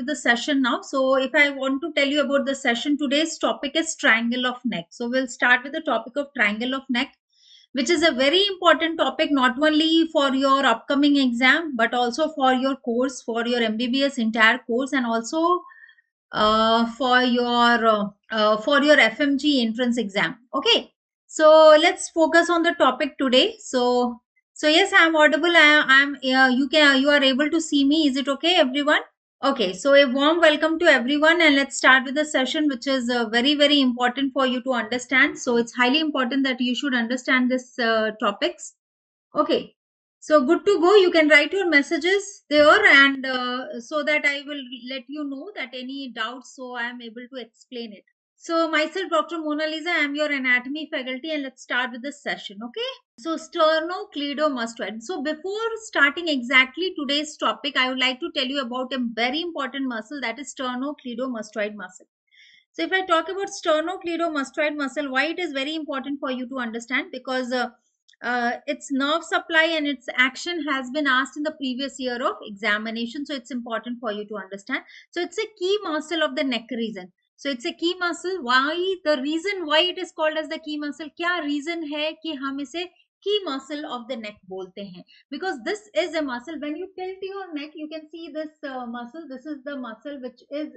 with the session now. So if I want to tell you about the session, today's topic is triangle of neck. So we'll start with the topic of triangle of neck, which is a very important topic, not only for your upcoming exam, but also for your course, for your MBBS entire course, and also for your FMG entrance exam. Okay, so let's focus on the topic today. So yes, I'm audible. I'm you are able to see me. Is it okay, everyone? Okay, so a warm welcome to everyone, and let's start with the session, which is very important for you to understand. So it's highly important that you should understand this topics. Okay, so good to go. You can write your messages there, and so that I will let you know that any doubts, so I am able to explain it. So myself, Dr. Mona Lisa, I am your anatomy faculty, and let's start with this session. Okay. So sternocleidomastoid. So before starting exactly today's topic, I would like to tell you about a very important muscle, that is sternocleidomastoid muscle. So if I talk about sternocleidomastoid muscle, why it is very important for you to understand? Because its nerve supply and its action has been asked in the previous year of examination. So it's important for you to understand. So it's a key muscle of the neck region. So it's a key muscle. Why? The reason why it is called as the key muscle, क्या reason है कि हम इसे key muscle of the neck बोलते हैं? Because this is a muscle. When you tilt your neck, you can see this muscle. This is the muscle which is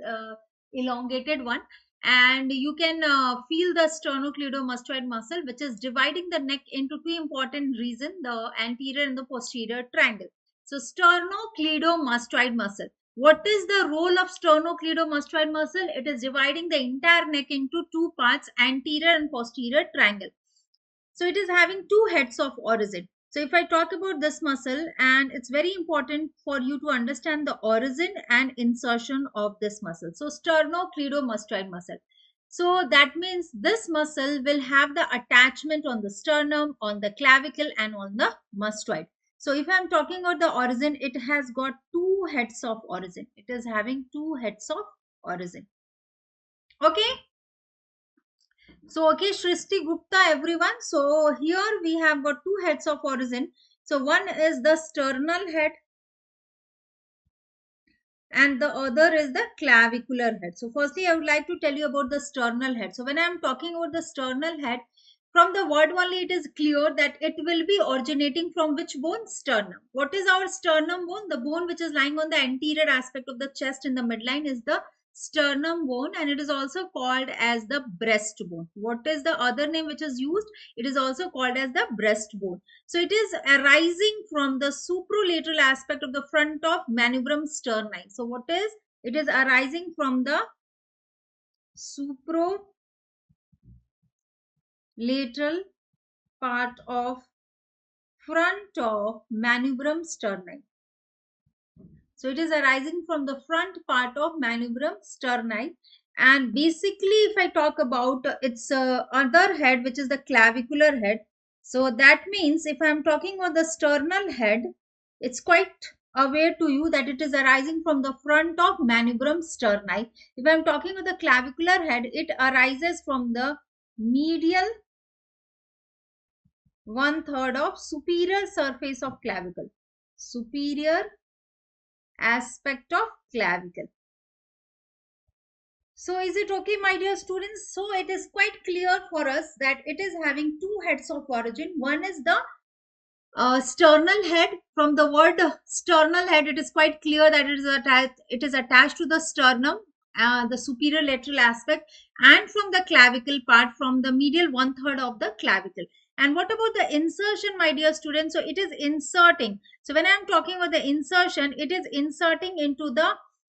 elongated one, and you can feel the sternocleidomastoid muscle, which is dividing the neck into two important regions, the anterior and the posterior triangle. So sternocleidomastoid muscle, what is the role of sternocleidomastoid muscle? It is dividing the entire neck into two parts, anterior and posterior triangle. So it is having two heads of origin. So if I talk about this muscle, and it's very important for you to understand the origin and insertion of this muscle. So sternocleidomastoid muscle. So that means this muscle will have the attachment on the sternum, on the clavicle, and on the mastoid. So if I'm talking about the origin, it has got two heads of origin. It is having two heads of origin. Okay. So, okay, Shrishti Gupta, everyone. So, here we have got two heads of origin. So, one is the sternal head and the other is the clavicular head. So, firstly, I would like to tell you about the sternal head. So, when I am talking about the sternal head, from the word only, it is clear that it will be originating from which bone? Sternum. What is our sternum bone? The bone which is lying on the anterior aspect of the chest in the midline is the sternum bone, and it is also called as the breastbone. What is the other name which is used? It is also called as the breastbone. So it is arising from the superlateral aspect of the front of manubrium sterni. So what is? It is arising from the superlateral part of front of manubrium sterni. So it is arising from the front part of manubrium sterni. And basically, if I talk about its other head, which is the clavicular head. So that means if I am talking about the sternal head, it's quite aware to you that it is arising from the front of manubrium sterni. If I am talking about the clavicular head, it arises from the medial 1/3 of superior surface of clavicle. Superior aspect of clavicle. So is it okay, my dear students? So it is quite clear for us that it is having two heads of origin. One is the sternal head. From the word sternal head, it is quite clear that it is attached to the sternum, the superior lateral aspect, and from the clavicle part, from the medial 1/3 of the clavicle. And what about the insertion, my dear students? So it is inserting. So when I am talking about the insertion, it is inserting into the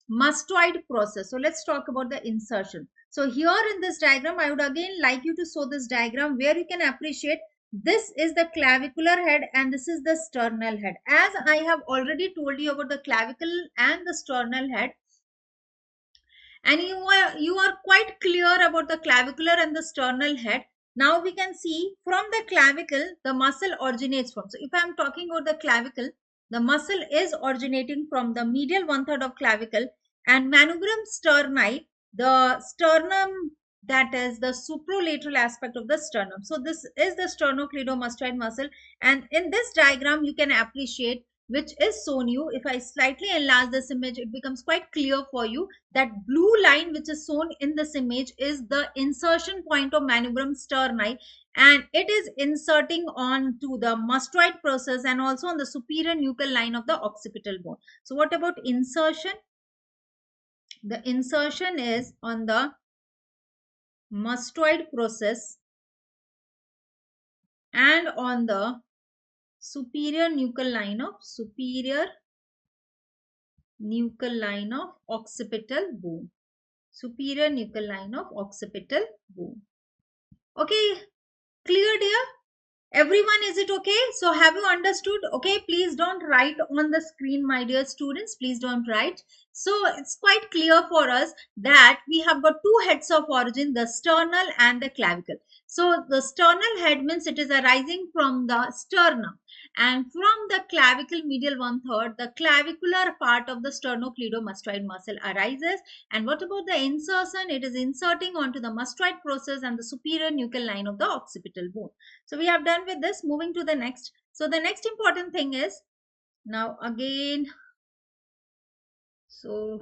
mastoid process. So let's talk about the insertion. So here in this diagram, I would again like you to show this diagram where you can appreciate this is the clavicular head and this is the sternal head. As I have already told you about the clavicle and the sternal head, and you are quite clear about the clavicular and the sternal head. Now we can see from the clavicle the muscle originates from. So if I am talking about the clavicle, the muscle is originating from the medial 1/3 of clavicle, and manubrium sterni, the sternum, that is the superlateral aspect of the sternum. So this is the sternocleidomastoid muscle, and in this diagram you can appreciate which is shown you. If I slightly enlarge this image, it becomes quite clear for you that blue line which is shown in this image is the insertion point of manubrium sterni, and it is inserting onto the mastoid process and also on the superior nuchal line of the occipital bone. So what about insertion? The insertion is on the mastoid process and on the superior nuchal line of occipital bone. Superior nuchal line of occipital bone. Okay, clear, dear? Everyone, is it okay? So have you understood? Okay, please don't write on the screen, my dear students. Please don't write. So it's quite clear for us that we have got two heads of origin, the sternal and the clavicle. So the sternal head means it is arising from the sternum, and from the clavicle medial 1/3, the clavicular part of the sternocleidomastoid muscle arises. And what about the insertion? It is inserting onto the mastoid process and the superior nuchal line of the occipital bone. So we have done with this. Moving to the next. So the next important thing is, now again, so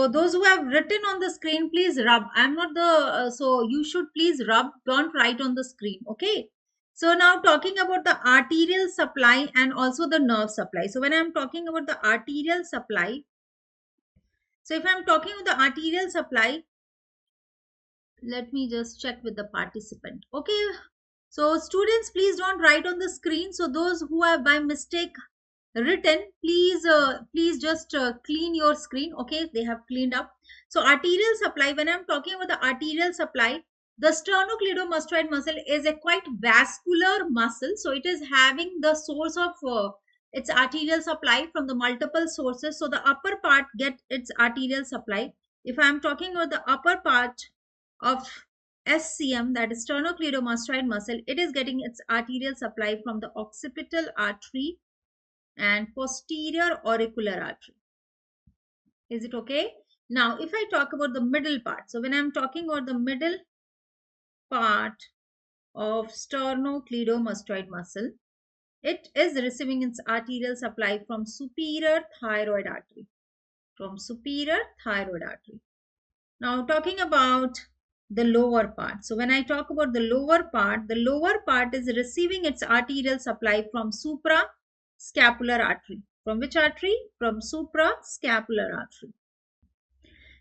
those who have written on the screen, please rub. I'm not the so you should please rub, don't write on the screen. Okay, so now talking about the arterial supply and also the nerve supply. So when I'm talking about the arterial supply, so if I'm talking about the arterial supply, let me just check with the participant. Okay, so students, please don't write on the screen. So those who have by mistake written, please just clean your screen. Okay, they have cleaned up. So arterial supply, when I'm talking about the arterial supply, the sternocleidomastoid muscle is a quite vascular muscle. So it is having the source of its arterial supply from the multiple sources. So the upper part get its arterial supply. If I'm talking about the upper part of SCM, that is sternocleidomastoid muscle, it is getting its arterial supply from the occipital artery and posterior auricular artery. Is it okay? Now, if I talk about the middle part, so when I'm talking about the middle part of sternocleidomastoid muscle, it is receiving its arterial supply from superior thyroid artery. From superior thyroid artery. Now, talking about the lower part. So when I talk about the lower part is receiving its arterial supply from suprascapular artery. From which artery? From suprascapular artery.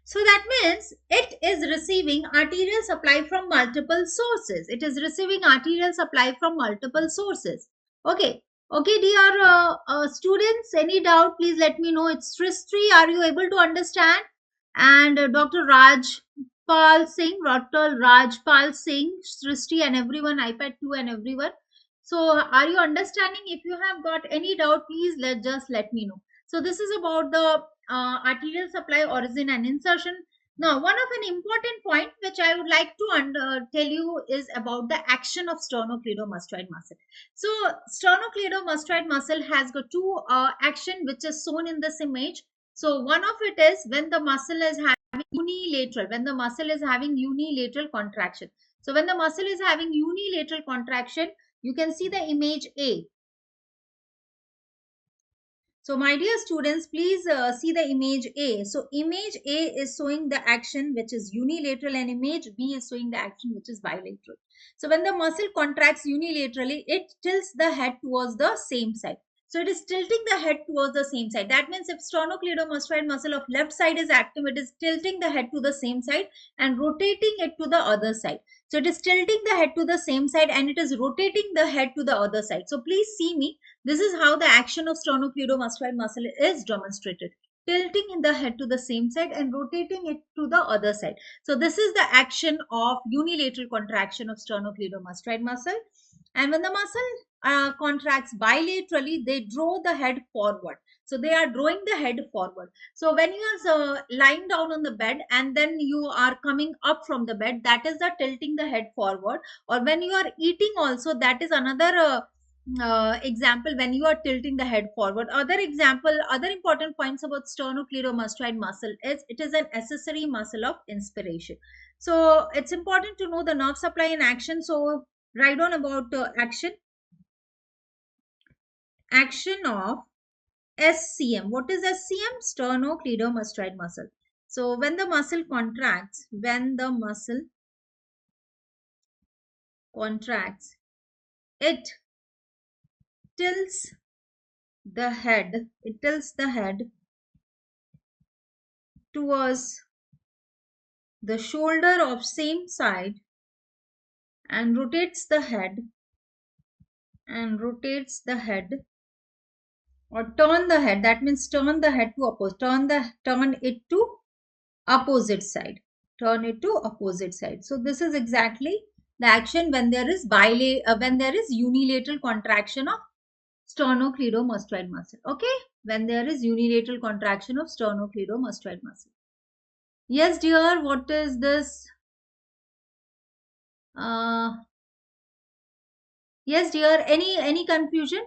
So that means it is receiving arterial supply from multiple sources. It is receiving arterial supply from multiple sources. Okay. Okay, dear students, any doubt, please let me know. It's Srishti. Are you able to understand? And Dr. Rajpal Singh, Srishti and everyone, iPad 2 and everyone. So are you understanding? If you have got any doubt, please just let me know. So this is about the arterial supply, origin and insertion. Now, one of an important point which I would like to tell you is about the action of sternocleidomastoid muscle. So, sternocleidomastoid muscle has got two action which is shown in this image. So, one of it is when the muscle is having unilateral contraction. So, when the muscle is having unilateral contraction, you can see the image A. So my dear students, please see the image A. So image A is showing the action which is unilateral and image B is showing the action which is bilateral. So when the muscle contracts unilaterally, it tilts the head towards the same side. So it is tilting the head towards the same side. That means if sternocleidomastoid muscle of left side is active, it is tilting the head to the same side and rotating it to the other side. So it is tilting the head to the same side and it is rotating the head to the other side. So please see me. This is how the action of sternocleidomastoid muscle is demonstrated. Tilting in the head to the same side and rotating it to the other side. So this is the action of unilateral contraction of sternocleidomastoid muscle. And when the muscle contracts bilaterally, they draw the head forward. So they are drawing the head forward. So when you are lying down on the bed and then you are coming up from the bed, that is the tilting the head forward. Or when you are eating also, that is another example when you are tilting the head forward. Other important points about sternocleidomastoid muscle is it is an accessory muscle of inspiration. So it's important to know the nerve supply and action. So write on about action of SCM. What is SCM? Sternocleidomastoid muscle. So when the muscle contracts, it tilts the head towards the shoulder of same side and rotates the head or turn the head. That means turn the head to opposite. Turn it to opposite side. Turn it to opposite side. So this is exactly the action when there is unilateral contraction of sternocleidomastoid muscle. Okay, when there is unilateral contraction of sternocleidomastoid muscle. Yes, dear. What is this? Yes, dear. Any confusion?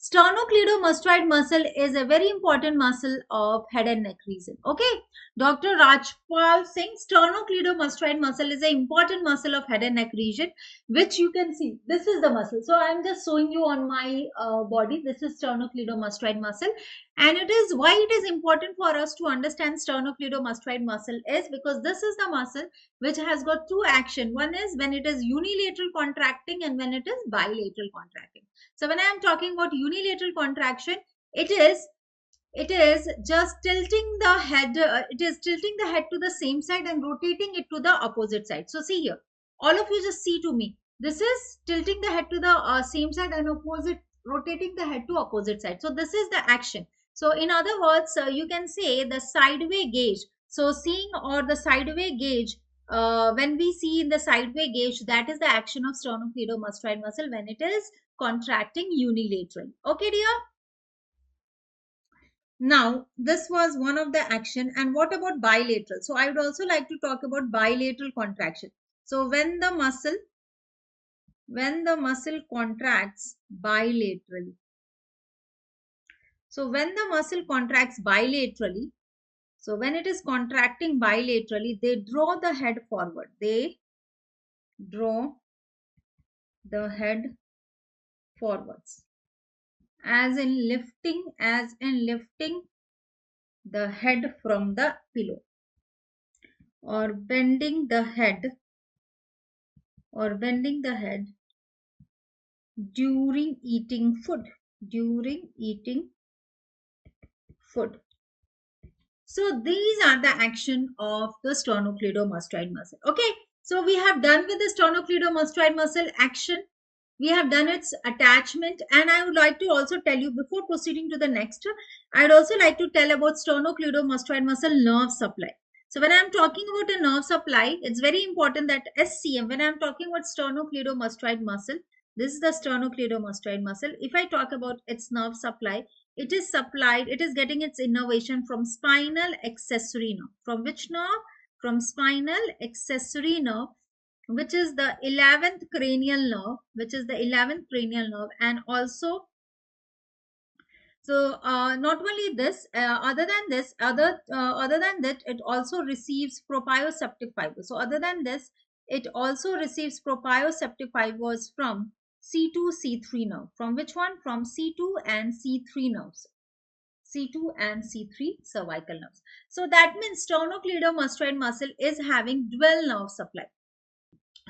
Sternocleidomastoid muscle is a very important muscle of head and neck region. Okay, Dr. Rajpal Singh, sternocleidomastoid muscle is an important muscle of head and neck region, which you can see. This is the muscle. So I am just showing you on my body. This is sternocleidomastoid muscle, and it is why it is important for us to understand sternocleidomastoid muscle is because this is the muscle which has got two action. One is when it is unilateral contracting and when it is bilateral contracting. So when I am talking about unilateral contraction, it is just tilting the head. It is tilting the head to the same side and rotating it to the opposite side. So see here, all of you just see to me. This is tilting the head to the same side and rotating the head to opposite side. So this is the action. So in other words, you can say the sideway gauge. So seeing or the sideway gauge. When we see in the sideway gauge, that is the action of sternocleidomastoid muscle when it is contracting unilaterally. Okay, dear. Now, this was one of the action. And what about bilateral? So I would also like to talk about bilateral contraction. So when the muscle contracts bilaterally. So when the muscle contracts bilaterally, so when it is contracting bilaterally, they draw the head forward. They draw the head forwards. As in lifting the head from the pillow, or bending the head during eating food. So these are the action of the sternocleidomastoid muscle. Okay, so we have done with the sternocleidomastoid muscle action. We have done its attachment, and I would like to also tell you before proceeding to the next, I'd also like to tell about sternocleidomastoid muscle nerve supply. So when I'm talking about a nerve supply, it's very important that SCM, when I'm talking about sternocleidomastoid muscle, this is the sternocleidomastoid muscle. If I talk about its nerve supply, it is getting its innervation from spinal accessory nerve. From which nerve? From spinal accessory nerve, which is the 11th cranial nerve, and also so not only this, other than that, it also receives proprioceptive fibers. So other than this, it also receives proprioceptive fibers from C2 C3 nerve. From which one? From C2 and C3 nerves. C2 and C3 cervical nerves. So that means sternocleidomastoid muscle is having dual nerve supply.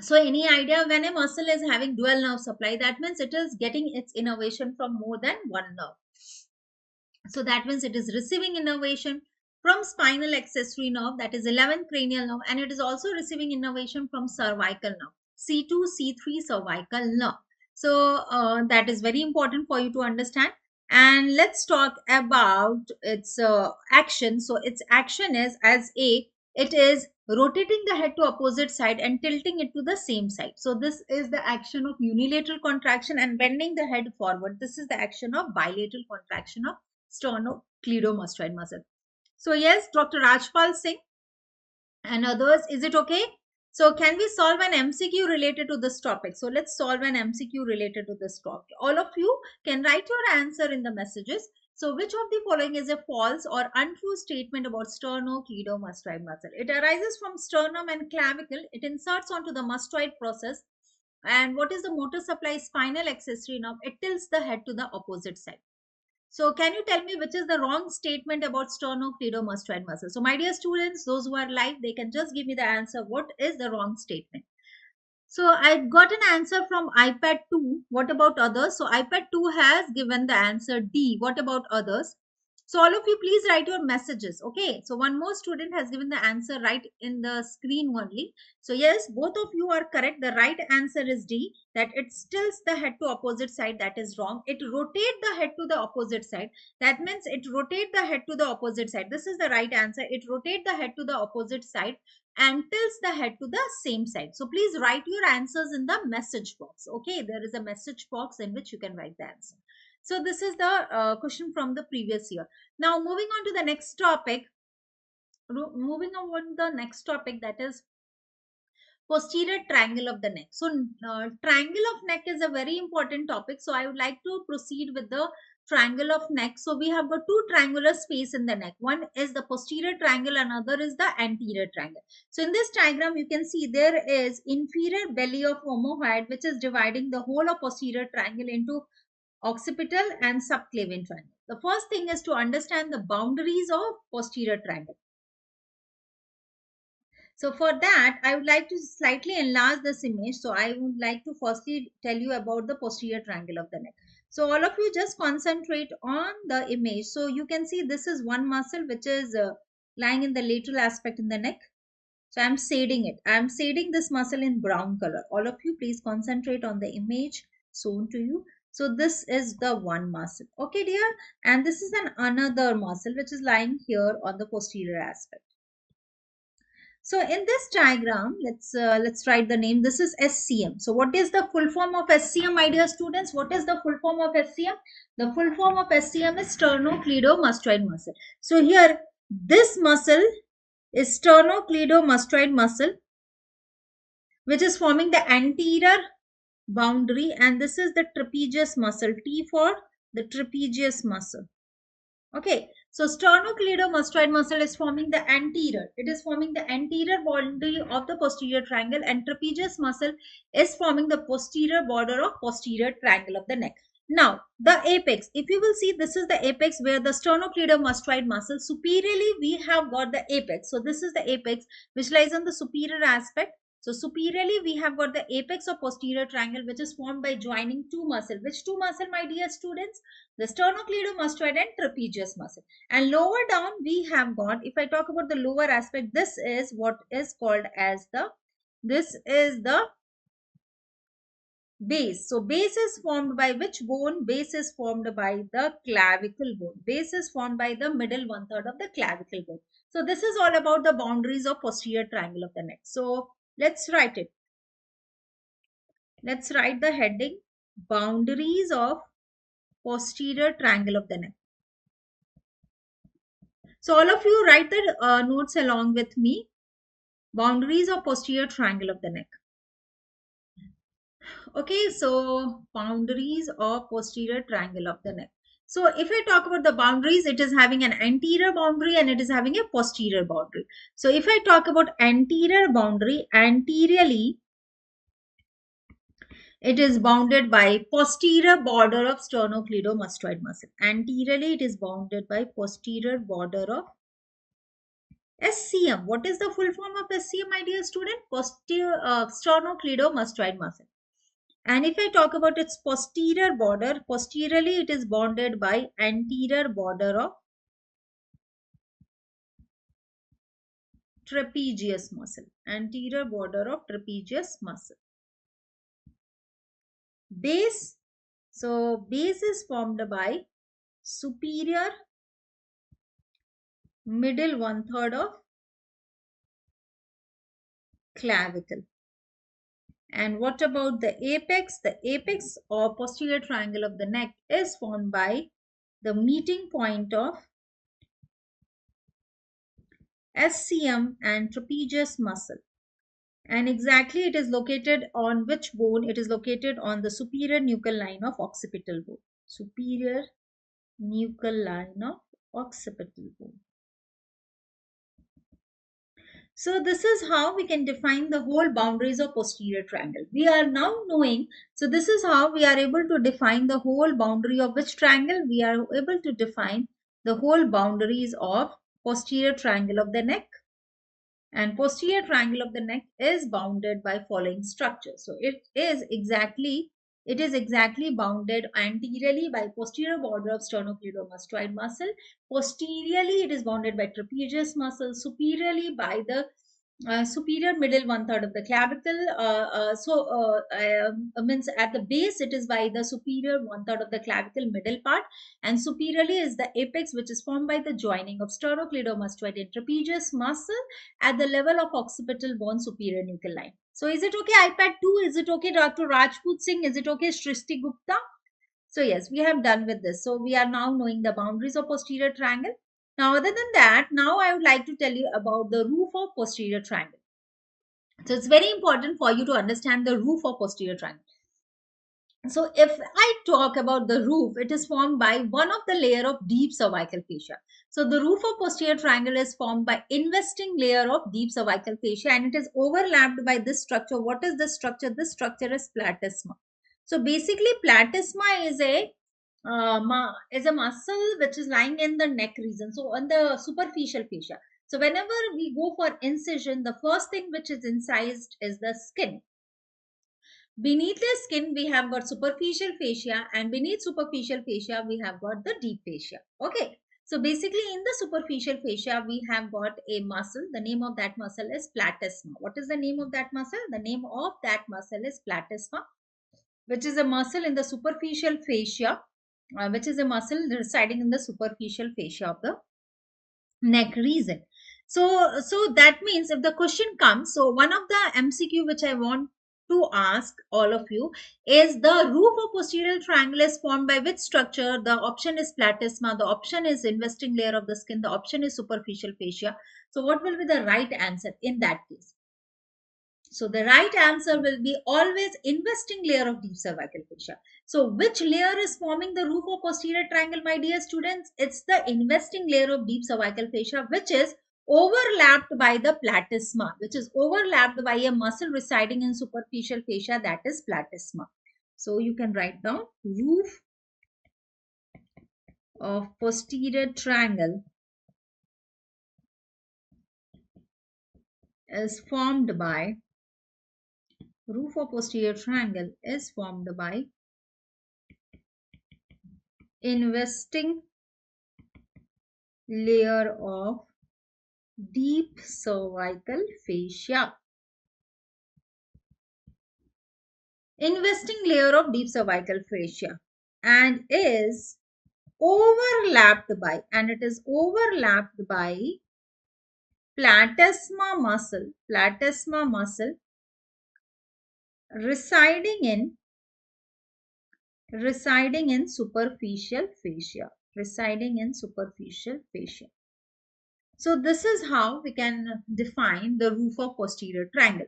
So any idea when a muscle is having dual nerve supply, that means it is getting its innervation from more than one nerve. So that means it is receiving innervation from spinal accessory nerve, that is 11th cranial nerve, and it is also receiving innervation from cervical nerve, C2, C3 cervical nerve. So that is very important for you to understand. And let's talk about its action. So its action is it is rotating the head to opposite side and tilting it to the same side. So this is the action of unilateral contraction and bending the head forward. This is the action of bilateral contraction of sternocleidomastoid muscle. So yes, Dr. Rajpal Singh and others, is it okay? So can we solve an MCQ related to this topic? So let's solve an MCQ related to this topic. All of you can write your answer in the messages. So which of the following is a false or untrue statement about sternocleidomastoid muscle? It arises from sternum and clavicle. It inserts onto the mastoid process. And what is the motor supply? Spinal accessory nerve. It tilts the head to the opposite side. So can you tell me which is the wrong statement about sternocleidomastoid muscle? So my dear students, those who are live, they can just give me the answer. What is the wrong statement? So I got an answer from iPad 2. What about others? So iPad 2 has given the answer D. What about others? So all of you, please write your messages. Okay. So one more student has given the answer right in the screen only. So yes, both of you are correct. The right answer is D, that it tilts the head to opposite side. That is wrong. It rotate the head to the opposite side. That means it rotate the head to the opposite side. This is the right answer. It rotate the head to the opposite side and tilts the head to the same side. So please write your answers in the message box. Okay, there is a message box in which you can write the answer. So this is the question from the previous year. Now moving on to the next topic. Moving on to the next topic, that is posterior triangle of the neck. So triangle of neck is a very important topic. So I would like to proceed with the triangle of neck. So we have got two triangular space in the neck. One is the posterior triangle, another is the anterior triangle. So in this diagram, you can see there is inferior belly of omohyoid, which is dividing the whole of posterior triangle into occipital and subclavian triangle. The first thing is to understand the boundaries of posterior triangle. So for that, I would like to slightly enlarge this image. So I would like to firstly tell you about the posterior triangle of the neck. So all of you just concentrate on the image. So you can see this is one muscle which is lying in the lateral aspect in the neck. So I'm shading it. I'm shading this muscle in brown color. All of you please concentrate on the image shown to you. So this is the one muscle. Okay, dear. And this is another muscle which is lying here on the posterior aspect. So in this diagram, let's write the name. This is SCM. So what is the full form of SCM, my dear students? What is the full form of SCM? The full form of SCM is sternocleidomastoid muscle. So here, this muscle is sternocleidomastoid muscle, which is forming the anterior boundary, and this is the trapezius muscle. T for the trapezius muscle. Okay, so sternocleidomastoid muscle is forming the anterior. It is forming the anterior boundary of the posterior triangle, and trapezius muscle is forming the posterior border of posterior triangle of the neck. Now, the apex. If you will see, this is the apex where the sternocleidomastoid muscle. Superiorly, we have got the apex. So this is the apex which lies on the superior aspect. So superiorly, we have got the apex of posterior triangle, which is formed by joining two muscle. Which two muscle, my dear students? The sternocleidomastoid and trapezius muscle. And lower down, we have got, if I talk about the lower aspect, this is what is called as this is the base. So base is formed by which bone? Base is formed by the clavicle bone. Base is formed by the middle 1/3 of the clavicle bone. So this is all about the boundaries of posterior triangle of the neck. So let's write it. Let's write the heading, boundaries of posterior triangle of the neck. So all of you write the notes along with me. Boundaries of posterior triangle of the neck. Okay, so boundaries of posterior triangle of the neck. So if I talk about the boundaries, it is having an anterior boundary and it is having a posterior boundary. So if I talk about anterior boundary, anteriorly, it is bounded by posterior border of sternocleidomastoid muscle. Anteriorly, it is bounded by posterior border of SCM. What is the full form of SCM, my dear student? Sternocleidomastoid muscle. And if I talk about its posterior border, posteriorly it is bounded by anterior border of trapezius muscle. Anterior border of trapezius muscle. Base. So base is formed by superior middle 1/3 of clavicle. And what about the apex? The apex or posterior triangle of the neck is formed by the meeting point of SCM and trapezius muscle. And exactly it is located on which bone? It is located on the superior nuchal line of occipital bone. Superior nuchal line of occipital bone. So this is how we can define the whole boundaries of posterior triangle. We are now knowing, so this is how we are able to define the whole boundary of which triangle? We are able to define the whole boundaries of posterior triangle of the neck. And posterior triangle of the neck is bounded by following structure. So it is exactly bounded anteriorly by posterior border of sternocleidomastoid muscle. Posteriorly, it is bounded by trapezius muscle. Superiorly by the superior middle one-third of the clavicle. Means at the base, it is by the superior one-third of the clavicle middle part, and superiorly is the apex, which is formed by the joining of sternocleidomastoid and trapezius muscle at the level of occipital bone superior nuchal line. So is it okay, iPad 2? Is it okay, Dr. Rajput Singh? Is it okay, Shrishti Gupta? So yes, we have done with this. So we are now knowing the boundaries of posterior triangle. Now, other than that, now I would like to tell you about the roof of posterior triangle. So it's very important for you to understand the roof of posterior triangle. So if I talk about the roof, it is formed by one of the layer of deep cervical fascia. So the roof of posterior triangle is formed by investing layer of deep cervical fascia, and it is overlapped by this structure. What is this structure? This structure is platysma. So basically, platysma is a muscle which is lying in the neck region, so on the superficial fascia. So whenever we go for incision, the first thing which is incised is the skin. Beneath the skin, we have got superficial fascia, and beneath superficial fascia, we have got the deep fascia. Okay. So basically, in the superficial fascia, we have got a muscle. The name of that muscle is platysma. What is the name of that muscle? The name of that muscle is platysma, which is a muscle in the superficial fascia, which is a muscle residing in the superficial fascia of the neck region. So that means if the question comes, so one of the MCQ which I want to ask all of you is, the roof of posterior triangle is formed by which structure? The option is platysma, the option is investing layer of the skin, the option is superficial fascia. So what will be the right answer in that case? So the right answer will be always investing layer of deep cervical fascia. So which layer is forming the roof of posterior triangle, my dear students? It's the investing layer of deep cervical fascia, which is overlapped by the platysma, which is overlapped by a muscle residing in superficial fascia, that is platysma. So you can write down roof of posterior triangle is formed by roof of posterior triangle is formed by investing layer of deep cervical fascia. Investing layer of deep cervical fascia, and is overlapped by, and it is overlapped by platysma muscle residing in superficial fascia, So this is how we can define the roof of posterior triangle.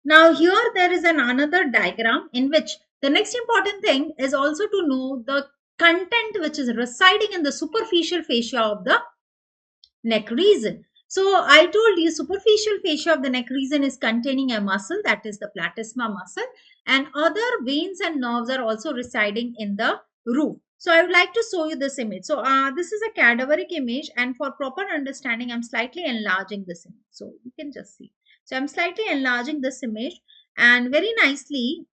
Now here there is another diagram in which the next important thing is also to know the content which is residing in the superficial fascia of the neck region. So I told you superficial fascia of the neck region is containing a muscle, that is the platysma muscle, and other veins and nerves are also residing in the roof. So I would like to show you this image. So this is a cadaveric image, and for proper understanding, I'm slightly enlarging this image. So you can just see. So I'm slightly enlarging this image, and very nicely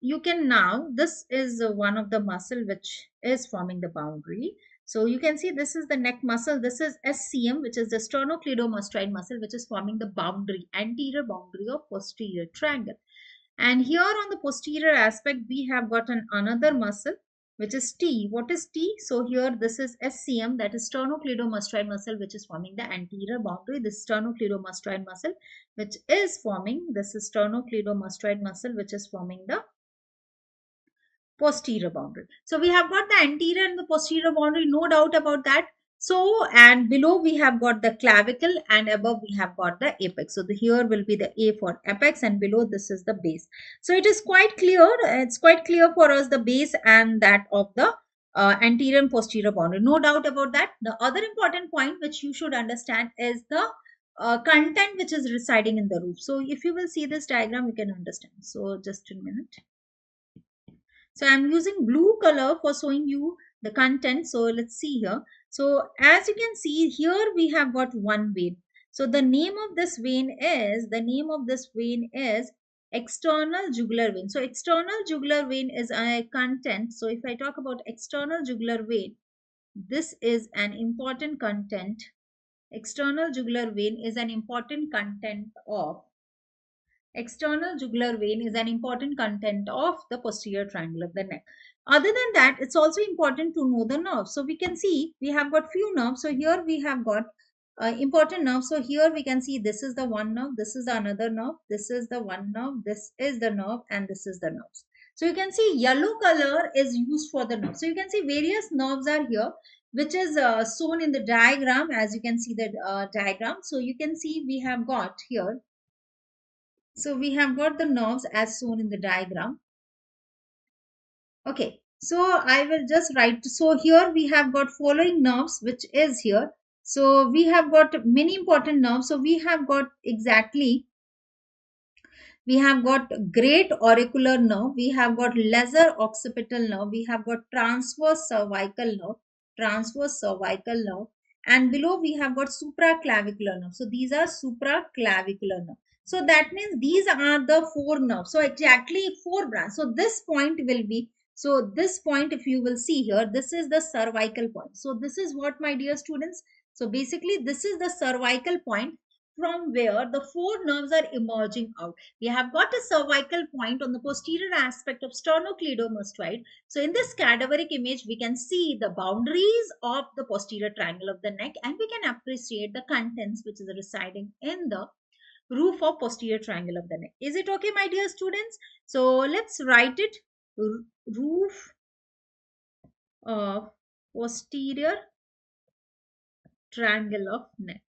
you can now, this is one of the muscle which is forming the boundary. So you can see this is the neck muscle. This is SCM, which is the sternocleidomastoid muscle, which is forming the boundary, anterior boundary of posterior triangle. And here on the posterior aspect, we have got another muscle, which is T. What is T? So here this is SCM, that is sternocleidomastoid muscle, which is forming the anterior boundary. This sternocleidomastoid muscle, which is forming, this is sternocleidomastoid muscle, which is forming the posterior boundary. So we have got the anterior and the posterior boundary, no doubt about that. So, and below we have got the clavicle, and above we have got the apex. So here will be the A for apex, and below this is the base. So it is quite clear. It's quite clear for us, the base and that of the anterior and posterior boundary. No doubt about that. The other important point which you should understand is the content which is residing in the roof. So if you will see this diagram, you can understand. So just a minute. So I'm using blue color for showing you the content. So let's see here. So as you can see here, we have got one vein. So the name of this vein is external jugular vein. So external jugular vein is a content. So if I talk about external jugular vein, this is an important content. External jugular vein is an important content of External jugular vein is an important content of the posterior triangle of the neck. Other than that, it's also important to know the nerves. So we can see we have got few nerves. So here we have got important nerves. So here we can see this is the one nerve, this is the another nerve, this is the one nerve, this is the nerve, and this is the nerves. So you can see yellow color is used for the nerve. So you can see various nerves are here, which is shown in the diagram. As you can see the diagram. So you can see we have got here, so we have got the nerves as shown in the diagram. Okay, so I will just write. So here we have got following nerves, which is here. So we have got many important nerves. So we have got exactly, we have got great auricular nerve, we have got lesser occipital nerve, we have got transverse cervical nerve, and below we have got supraclavicular nerve. So these are supraclavicular nerve. So that means these are the four nerves. So exactly four branches. So this point will be, so this point, if you will see here, this is the cervical point. So this is what, my dear students. So basically this is the cervical point from where the four nerves are emerging out. We have got a cervical point on the posterior aspect of sternocleidomastoid. So in this cadaveric image, we can see the boundaries of the posterior triangle of the neck, and we can appreciate the contents which is residing in the roof of posterior triangle of the neck. Is it okay, my dear students? So let's write it. Roof of posterior triangle of neck.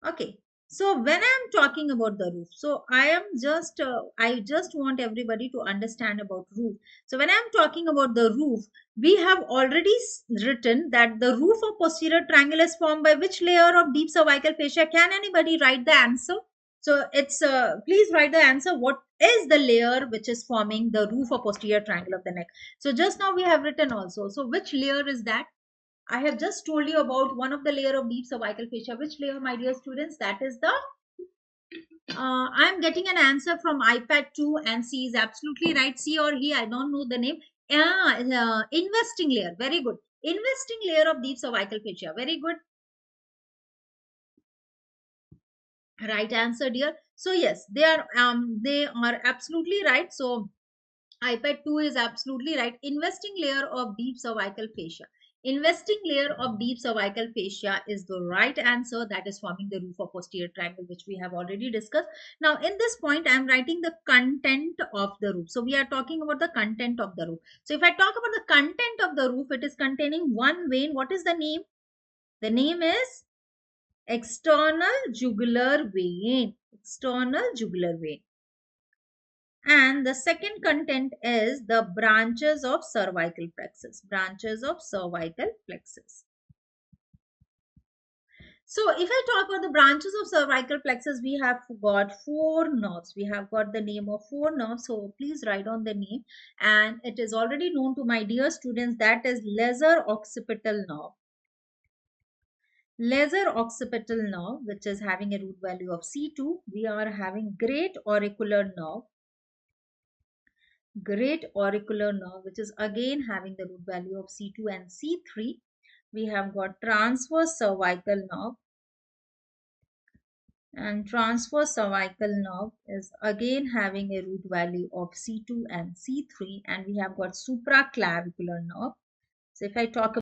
Okay, so when I am talking about the roof, so I just want everybody to understand about roof. So when I am talking about the roof, we have already written that the roof of posterior triangle is formed by which layer of deep cervical fascia? Can anybody write the answer? So it's please write the answer. What is the layer which is forming the roof of posterior triangle of the neck? So just now we have written also. So which layer is that? I have just told you about one of the layer of deep cervical fascia. Which layer, my dear students? That is the, I am getting an answer from iPad 2, and C is absolutely right. C or he, I don't know the name. Investing layer. Very good. Investing layer of deep cervical fascia. Very good. Right answer, dear. So yes, they are absolutely right. So iPad 2 is absolutely right. Investing layer of deep cervical fascia. Investing layer of deep cervical fascia is the right answer, that is forming the roof of posterior triangle, which we have already discussed. Now, in this point, I am writing the content of the roof. So, we are talking about the content of the roof. So, if I talk about the content of the roof, it is containing one vein. What is the name? The name is external jugular vein. External jugular vein. And the second content is the branches of cervical plexus. Branches of cervical plexus. So if I talk about the branches of cervical plexus, we have got four nerves. We have got the name of four nerves. So please write on the name. And it is already known to my dear students, that is lesser occipital nerve. Lesser occipital nerve, which is having a root value of C2. We are having great auricular nerve. Great auricular nerve, which is again having the root value of C2 and C3. We have got transverse cervical nerve, and transverse cervical nerve is again having a root value of C2 and C3, and we have got supraclavicular nerve. So if I talk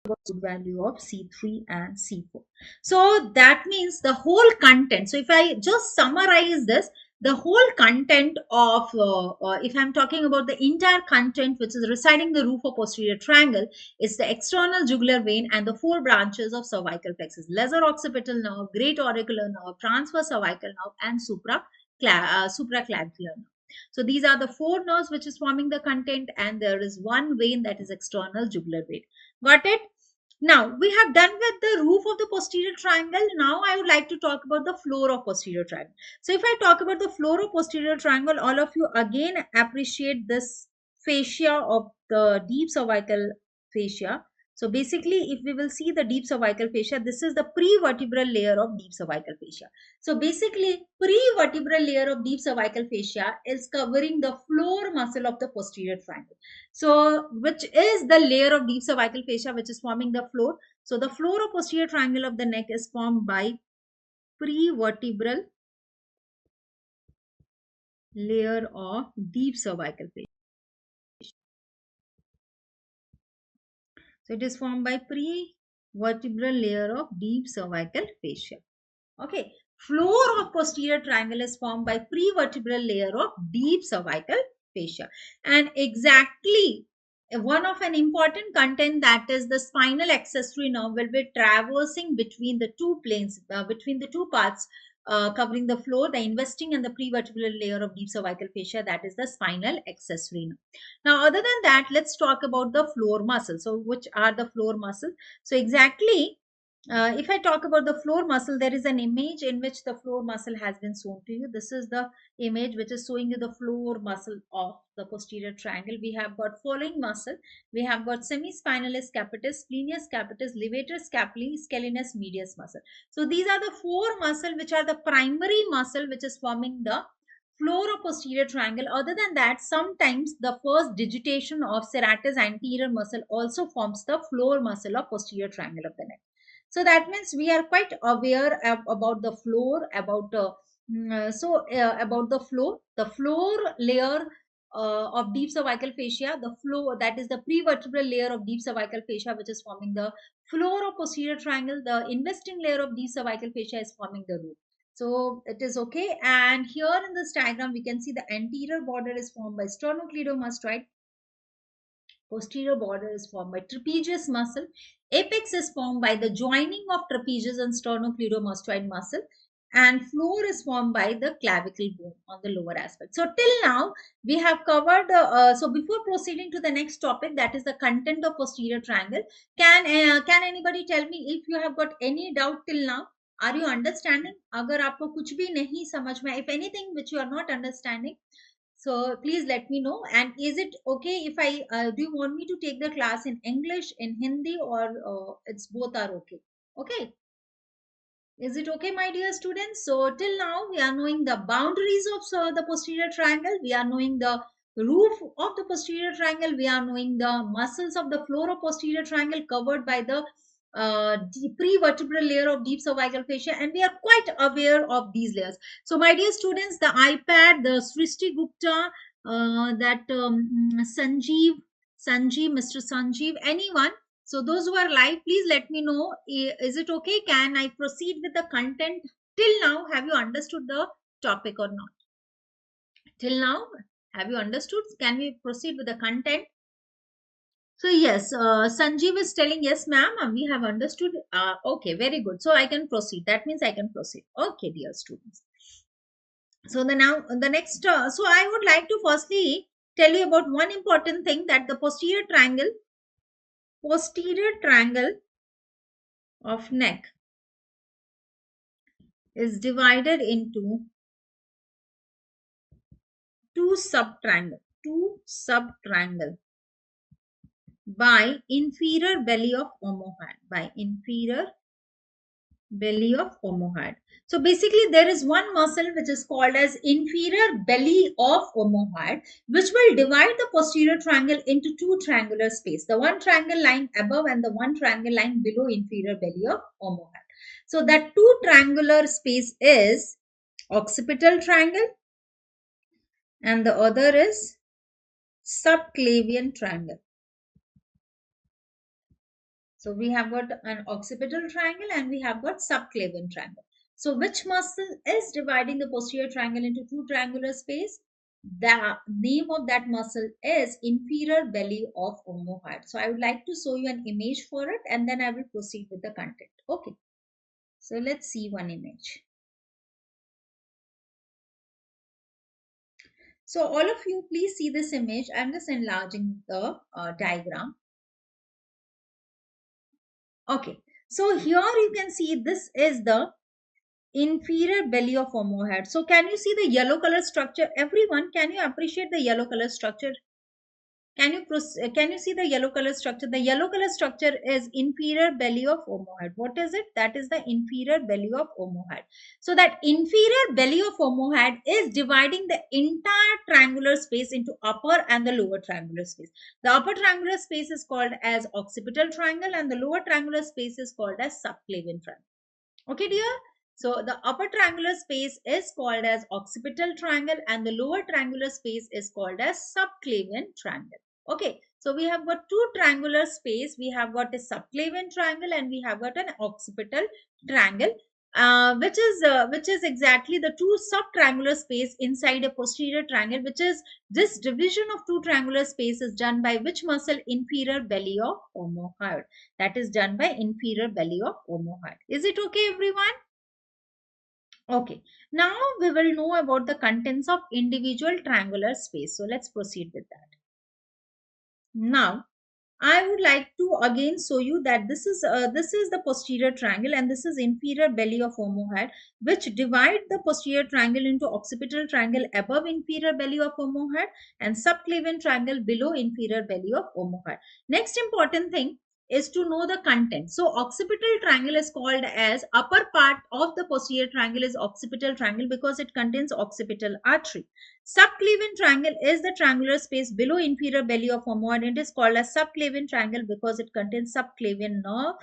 about value of C3 and C4. So that means the whole content. So if I just summarize this, the whole content of, if I'm talking about the entire content which is residing the roof of posterior triangle, is the external jugular vein and the four branches of cervical plexus: lesser occipital nerve, great auricular nerve, transverse cervical nerve, and supraclavicular nerve. So these are the four nerves which is forming the content, and there is one vein, that is external jugular vein. Got it? Now we have done with the roof of the posterior triangle. Now I would like to talk about the floor of posterior triangle. So if I talk about the floor of posterior triangle, all of you again appreciate this fascia of the deep cervical fascia. So basically, if we will see the deep cervical fascia, this is the prevertebral layer of deep cervical fascia. So basically, prevertebral layer of deep cervical fascia is covering the floor muscle of the posterior triangle. So, which is the layer of deep cervical fascia which is forming the floor. So, the floor of posterior triangle of the neck is formed by prevertebral layer of deep cervical fascia. So, it is formed by prevertebral layer of deep cervical fascia. Okay. Floor of posterior triangle is formed by prevertebral layer of deep cervical fascia. And exactly one of an important content, that is the spinal accessory nerve, will be traversing between the two planes, between the two parts covering the floor, the investing and the prevertebral layer of deep cervical fascia, that is the spinal accessory nerve. Now, other than that, let's talk about the floor muscle. So, which are the floor muscles? So, exactly if I talk about the floor muscle, there is an image in which the floor muscle has been shown to you. This is the image which is showing you the floor muscle of the posterior triangle. We have got following muscle. We have got semispinalis capitis, splenius capitis, levator scapulae, scalenus medius muscle. So these are the four muscle which are the primary muscle which is forming the floor of posterior triangle. Other than that, sometimes the first digitation of serratus anterior muscle also forms the floor muscle of posterior triangle of the neck. So that means we are quite aware about the floor, about the floor layer of deep cervical fascia, the floor, that is the prevertebral layer of deep cervical fascia which is forming the floor of posterior triangle. The investing layer of deep cervical fascia is forming the roof. So it is okay. And here in this diagram, we can see the anterior border is formed by sternocleidomastoid. Posterior border is formed by trapezius muscle. Apex is formed by the joining of trapezius and sternocleidomastoid muscle. And floor is formed by the clavicle bone on the lower aspect. So till now we have covered. So before proceeding to the next topic, that is the content of posterior triangle, can anybody tell me if you have got any doubt till now? Are you understanding? अगर आपको कुछ भी नहीं समझ में, if anything which you are not understanding, so please let me know. And is it okay if I do you want me to take the class in English, in Hindi, or it's both are okay? Okay. Is it okay, my dear students? So till now we are knowing the boundaries of the posterior triangle. We are knowing the roof of the posterior triangle. We are knowing the muscles of the floor of posterior triangle covered by the prevertebral layer of deep cervical fascia, and we are quite aware of these layers. So my dear students, the iPad, the Srishti Gupta, that Sanjeev, Mr. Sanjeev, anyone, so those who are live, please let me know. Is it okay? Can I proceed with the content? Till now, have you understood the topic or not? Till now, have you understood? Can we proceed with the content? So yes, Sanjeev is telling yes, ma'am. We have understood. Okay, very good. So I can proceed. That means I can proceed. Okay, dear students. So the next. So I would like to firstly tell you about one important thing, that the posterior triangle of neck is divided into two subtriangle by inferior belly of omohyoid, so basically there is one muscle which is called as inferior belly of omohyoid, which will divide the posterior triangle into two triangular space, the one triangle lying above and the one triangle lying below inferior belly of omohyoid. So that two triangular space is occipital triangle and the other is subclavian triangle. So we have got an occipital triangle and we have got subclavian triangle. So which muscle is dividing the posterior triangle into two triangular space? The name of that muscle is inferior belly of omohyoid. So I would like to show you an image for it and then I will proceed with the content. Okay. So let's see one image. So all of you, please see this image. I'm just enlarging the diagram. Okay, so here you can see this is the inferior belly of omohead. So can you see the yellow color structure? Everyone, can you appreciate the yellow color structure? Can you see the yellow color structure? The yellow color structure is inferior belly of omohead. What is it? That is the inferior belly of omohead. So that inferior belly of omohead is dividing the entire triangular space into upper and the lower triangular space. The upper triangular space is called as occipital triangle and the lower triangular space is called as subclavian triangle. Okay, dear. So the upper triangular space is called as occipital triangle and the lower triangular space is called as subclavian triangle. Okay, so we have got two triangular space. We have got a subclavian triangle and we have got an occipital triangle, which is exactly the two subtriangular space inside a posterior triangle, which is this division of two triangular space is done by which muscle? Inferior belly of omohyoid. That is done by inferior belly of omohyoid. Is it okay, everyone? Okay. Now we will know about the contents of individual triangular space. So let's proceed with that. Now, I would like to again show you that this is the posterior triangle and this is inferior belly of omohyoid, which divide the posterior triangle into occipital triangle above inferior belly of omohyoid and subclavian triangle below inferior belly of omohyoid. Next important thing is to know the content. So occipital triangle is called as upper part of the posterior triangle is occipital triangle because it contains occipital artery. Subclavian triangle is the triangular space below inferior belly of omohyoid. It is called as subclavian triangle because it contains subclavian nerve.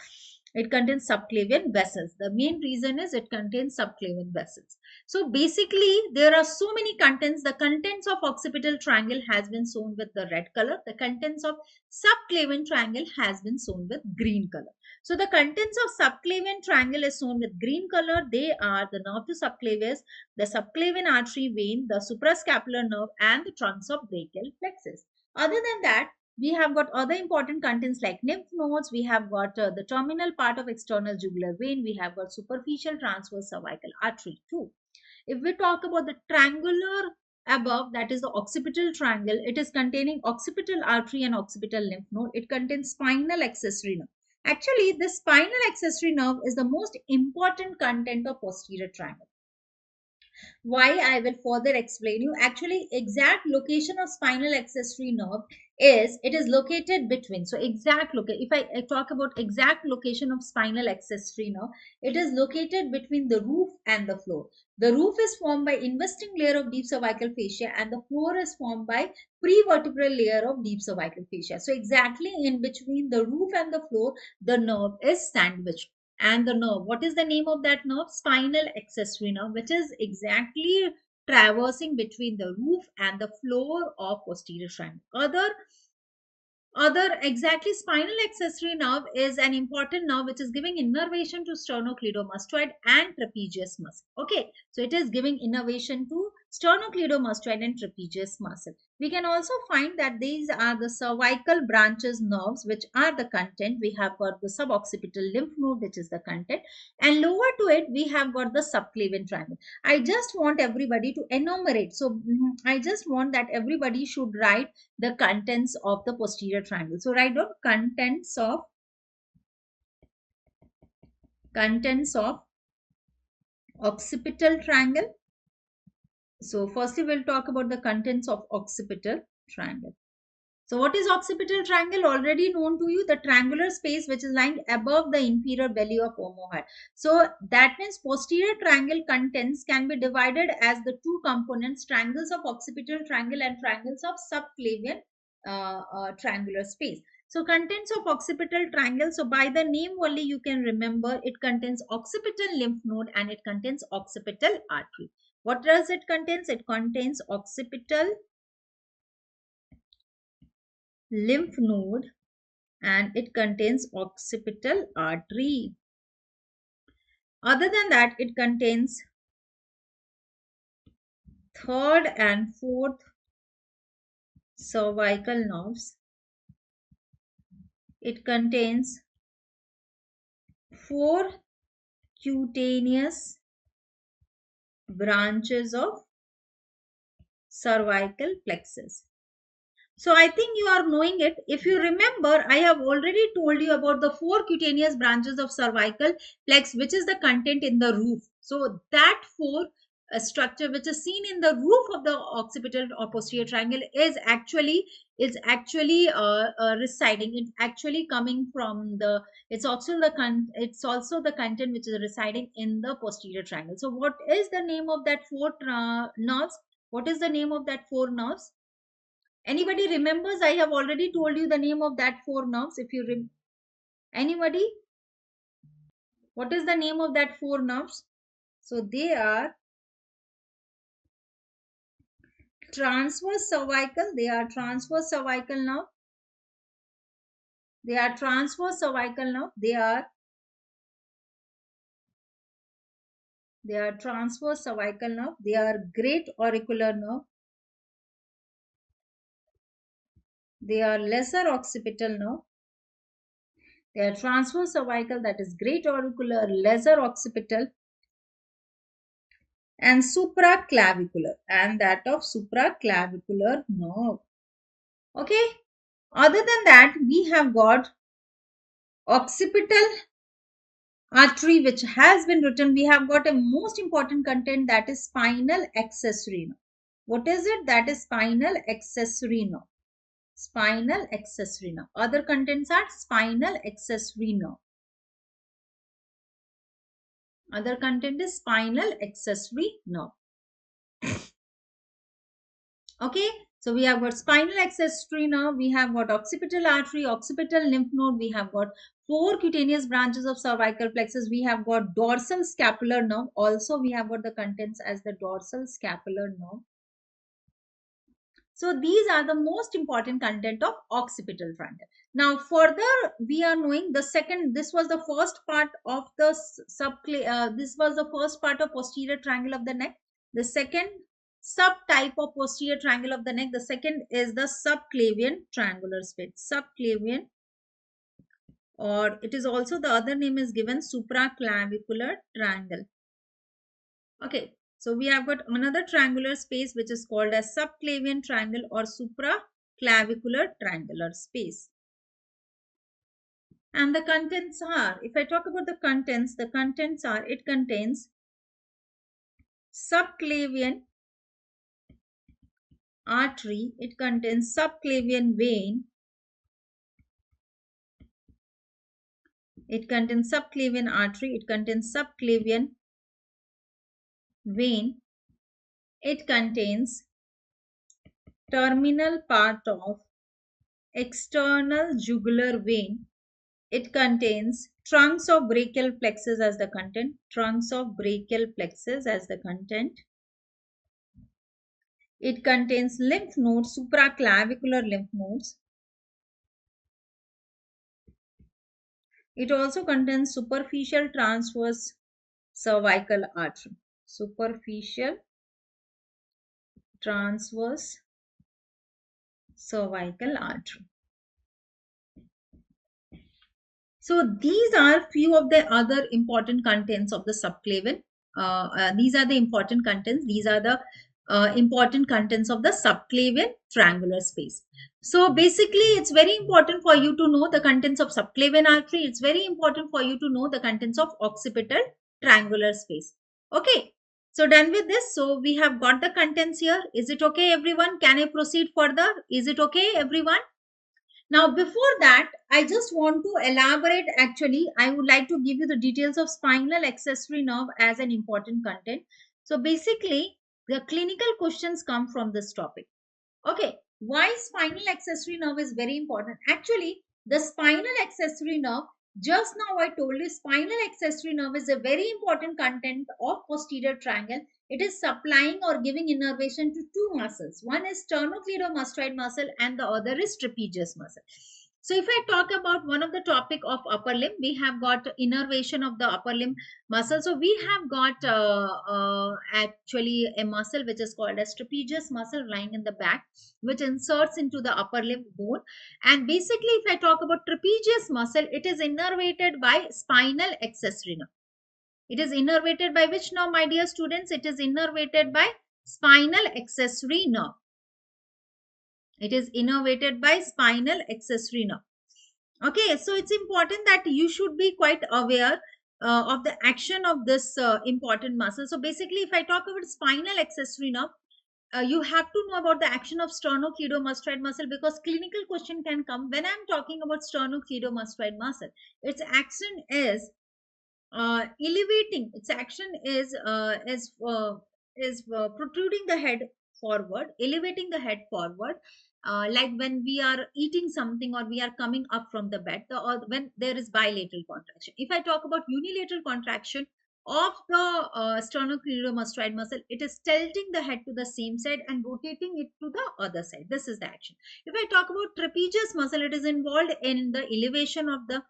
It contains subclavian vessels. The main reason is it contains subclavian vessels. So basically, there are so many contents. The contents of occipital triangle has been shown with the red color. The contents of subclavian triangle has been shown with green color. So the contents of subclavian triangle is shown with green color. They are the nerve to subclavius, the subclavian artery vein, the suprascapular nerve, and the trunks of brachial plexus. Other than that, we have got other important contents like lymph nodes. We have got the terminal part of external jugular vein. We have got superficial transverse cervical artery too. If we talk about the triangular above, that is the occipital triangle, it is containing occipital artery and occipital lymph node. It contains spinal accessory nerve. Actually, the spinal accessory nerve is the most important content of posterior triangle. Why, I will further explain you. Actually, exact location of spinal accessory nerve is, it is located between, so exact location, if I talk about exact location of spinal accessory nerve, it is located between the roof and the floor. The roof is formed by investing layer of deep cervical fascia and the floor is formed by prevertebral layer of deep cervical fascia. So exactly in between the roof and the floor, the nerve is sandwiched. And the nerve, what is the name of that nerve? Spinal accessory nerve, which is exactly traversing between the roof and the floor of posterior triangle. Other exactly spinal accessory nerve is an important nerve which is giving innervation to sternocleidomastoid and trapezius muscle. Okay, so it is giving innervation to sternocleidomastoid and trapezius muscle. We can also find that these are the cervical branches nerves which are the content. We have got the suboccipital lymph node which is the content, and lower to it we have got the subclavian triangle. I just want everybody to enumerate. So I just want that everybody should write the contents of the posterior triangle. So write down contents of occipital triangle. So firstly, we'll talk about the contents of occipital triangle. So what is occipital triangle? Already known to you, the triangular space which is lying above the inferior belly of omohyoid. So that means posterior triangle contents can be divided as the two components, triangles of occipital triangle and triangles of subclavian triangular space. So contents of occipital triangle. So by the name only you can remember it contains occipital lymph node and it contains occipital artery. What does it contains? It contains occipital lymph node and it contains occipital artery. Other than that, it contains third and fourth cervical nerves. It contains 4 cutaneous branches of cervical plexus. So I think you are knowing it. If you remember, I have already told you about the four cutaneous branches of cervical flex, which is the content in the roof. So that four structure which is seen in the roof of the occipital or posterior triangle is actually residing. It's actually coming from the. It's also the content which is residing in the posterior triangle. So what is the name of that four nerves? What is the name of that four nerves? Anybody remembers? I have already told you the name of that four nerves. If you anybody, what is the name of that four nerves? So they are transverse cervical. They are transverse cervical nerve. They are transverse cervical nerve. They are transverse cervical nerve. They are great auricular nerve. They are lesser occipital nerve. They are transverse cervical, that is great auricular, lesser occipital, and supraclavicular, and that of supraclavicular nerve. Okay. Other than that, we have got occipital artery, which has been written. We have got a most important content, that is spinal accessory nerve. What is it? That is spinal accessory nerve. Spinal accessory nerve. Other contents are spinal accessory nerve. Other content is spinal accessory nerve. Okay. So we have got spinal accessory nerve, we have got occipital artery, occipital lymph node, we have got four cutaneous branches of cervical plexus, we have got dorsal scapular nerve. Also, we have got the contents as the dorsal scapular nerve. So these are the most important content of occipital triangle. Now further, we are knowing the second. This was the first part of the this was the first part of posterior triangle of the neck. The second subtype of posterior triangle of the neck. The second is the subclavian triangular space. Subclavian, or it is also the other name is given supraclavicular triangle. Okay, so we have got another triangular space which is called as subclavian triangle or supraclavicular triangular space. And the contents are, if I talk about the contents are, it contains subclavian artery, it contains subclavian vein, it contains subclavian artery, it contains subclavian vein, it contains terminal part of external jugular vein, it contains trunks of brachial plexus as the content, trunks of brachial plexus as the content, it contains lymph nodes, supraclavicular lymph nodes, it also contains superficial transverse cervical artery, superficial transverse cervical artery. So these are few of the other important contents of the subclavian. These are the important contents. These are the important contents of the subclavian triangular space. So basically, it's very important for you to know the contents of subclavian artery. It's very important for you to know the contents of occipital triangular space. Okay. So done with this. So we have got the contents here. Is it okay, everyone? Can I proceed further? Is it okay, everyone? Now, before that, I just want to elaborate. Actually, I would like to give you the details of spinal accessory nerve as an important content. So basically, the clinical questions come from this topic. Okay, why spinal accessory nerve is very important? Actually, the spinal accessory nerve, just now I told you, spinal accessory nerve is a very important content of posterior triangle. It is supplying or giving innervation to two muscles. One is sternocleidomastoid muscle and the other is trapezius muscle. So if I talk about one of the topic of upper limb, we have got innervation of the upper limb muscle. So we have got actually a muscle which is called as trapezius muscle lying in the back, which inserts into the upper limb bone. And basically, if I talk about trapezius muscle, it is innervated by spinal accessory nerve. It is innervated by which nerve, my dear students? It is innervated by spinal accessory nerve. It is innervated by spinal accessory nerve. Okay, so it's important that you should be quite aware of the action of this important muscle. So basically, if I talk about spinal accessory nerve, you have to know about the action of sternocleidomastoid muscle, because clinical question can come when I'm talking about sternocleidomastoid muscle. Its action elevating. Its action is protruding the head forward, elevating the head forward, like when we are eating something or we are coming up from the bed, or when there is bilateral contraction. If I talk about unilateral contraction of the sternocleidomastoid muscle, it is tilting the head to the same side and rotating it to the other side. This is the action. If I talk about trapezius muscle, it is involved in the elevation of the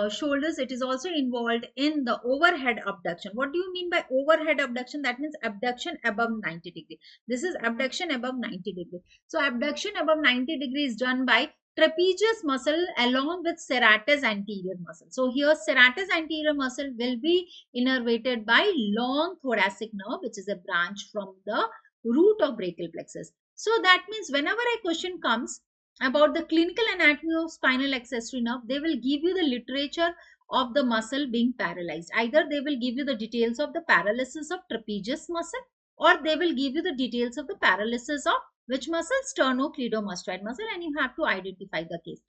shoulders. It is also involved in the overhead abduction. What do you mean by overhead abduction? That means abduction above 90 degree. This is abduction above 90 degree. So abduction above 90 degree is done by trapezius muscle along with serratus anterior muscle. So here serratus anterior muscle will be innervated by long thoracic nerve, which is a branch from the root of brachial plexus. So that means whenever a question comes about the clinical anatomy of spinal accessory nerve, they will give you the literature of the muscle being paralyzed. Either they will give you the details of the paralysis of trapezius muscle, or they will give you the details of the paralysis of which muscle? Sternocleidomastoid muscle, and you have to identify the case.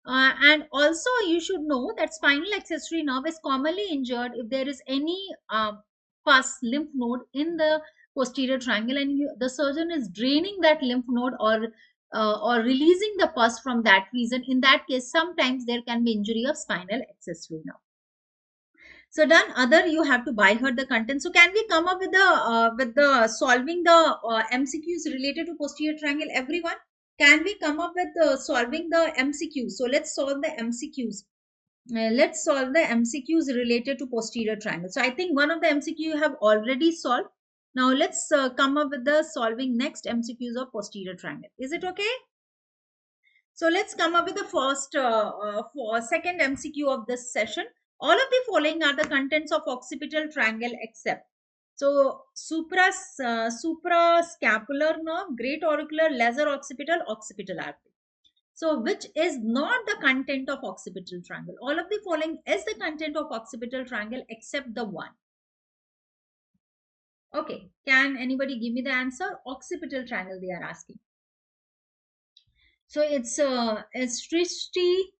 And also you should know that spinal accessory nerve is commonly injured if there is any pus lymph node in the posterior triangle, and the surgeon is draining that lymph node or releasing the pus from that region. In that case, sometimes there can be injury of spinal accessory nerve. So done. Other, you have to by heart the content. So can we come up with the solving the MCQs related to posterior triangle? Everyone, can we come up with solving the MCQs? So let's solve the MCQs. Let's solve the MCQs related to posterior triangle. So I think one of the MCQ you have already solved. Now let's come up with the solving next MCQs of posterior triangle. Is it okay? So let's come up with the second MCQ of this session. All of the following are the contents of occipital triangle except. So suprascapular nerve, great auricular, lesser occipital, occipital artery. So which is not the content of occipital triangle? All of the following is the content of occipital triangle except the one. Okay, can anybody give me the answer? Occipital triangle they are asking. So it's Srishti,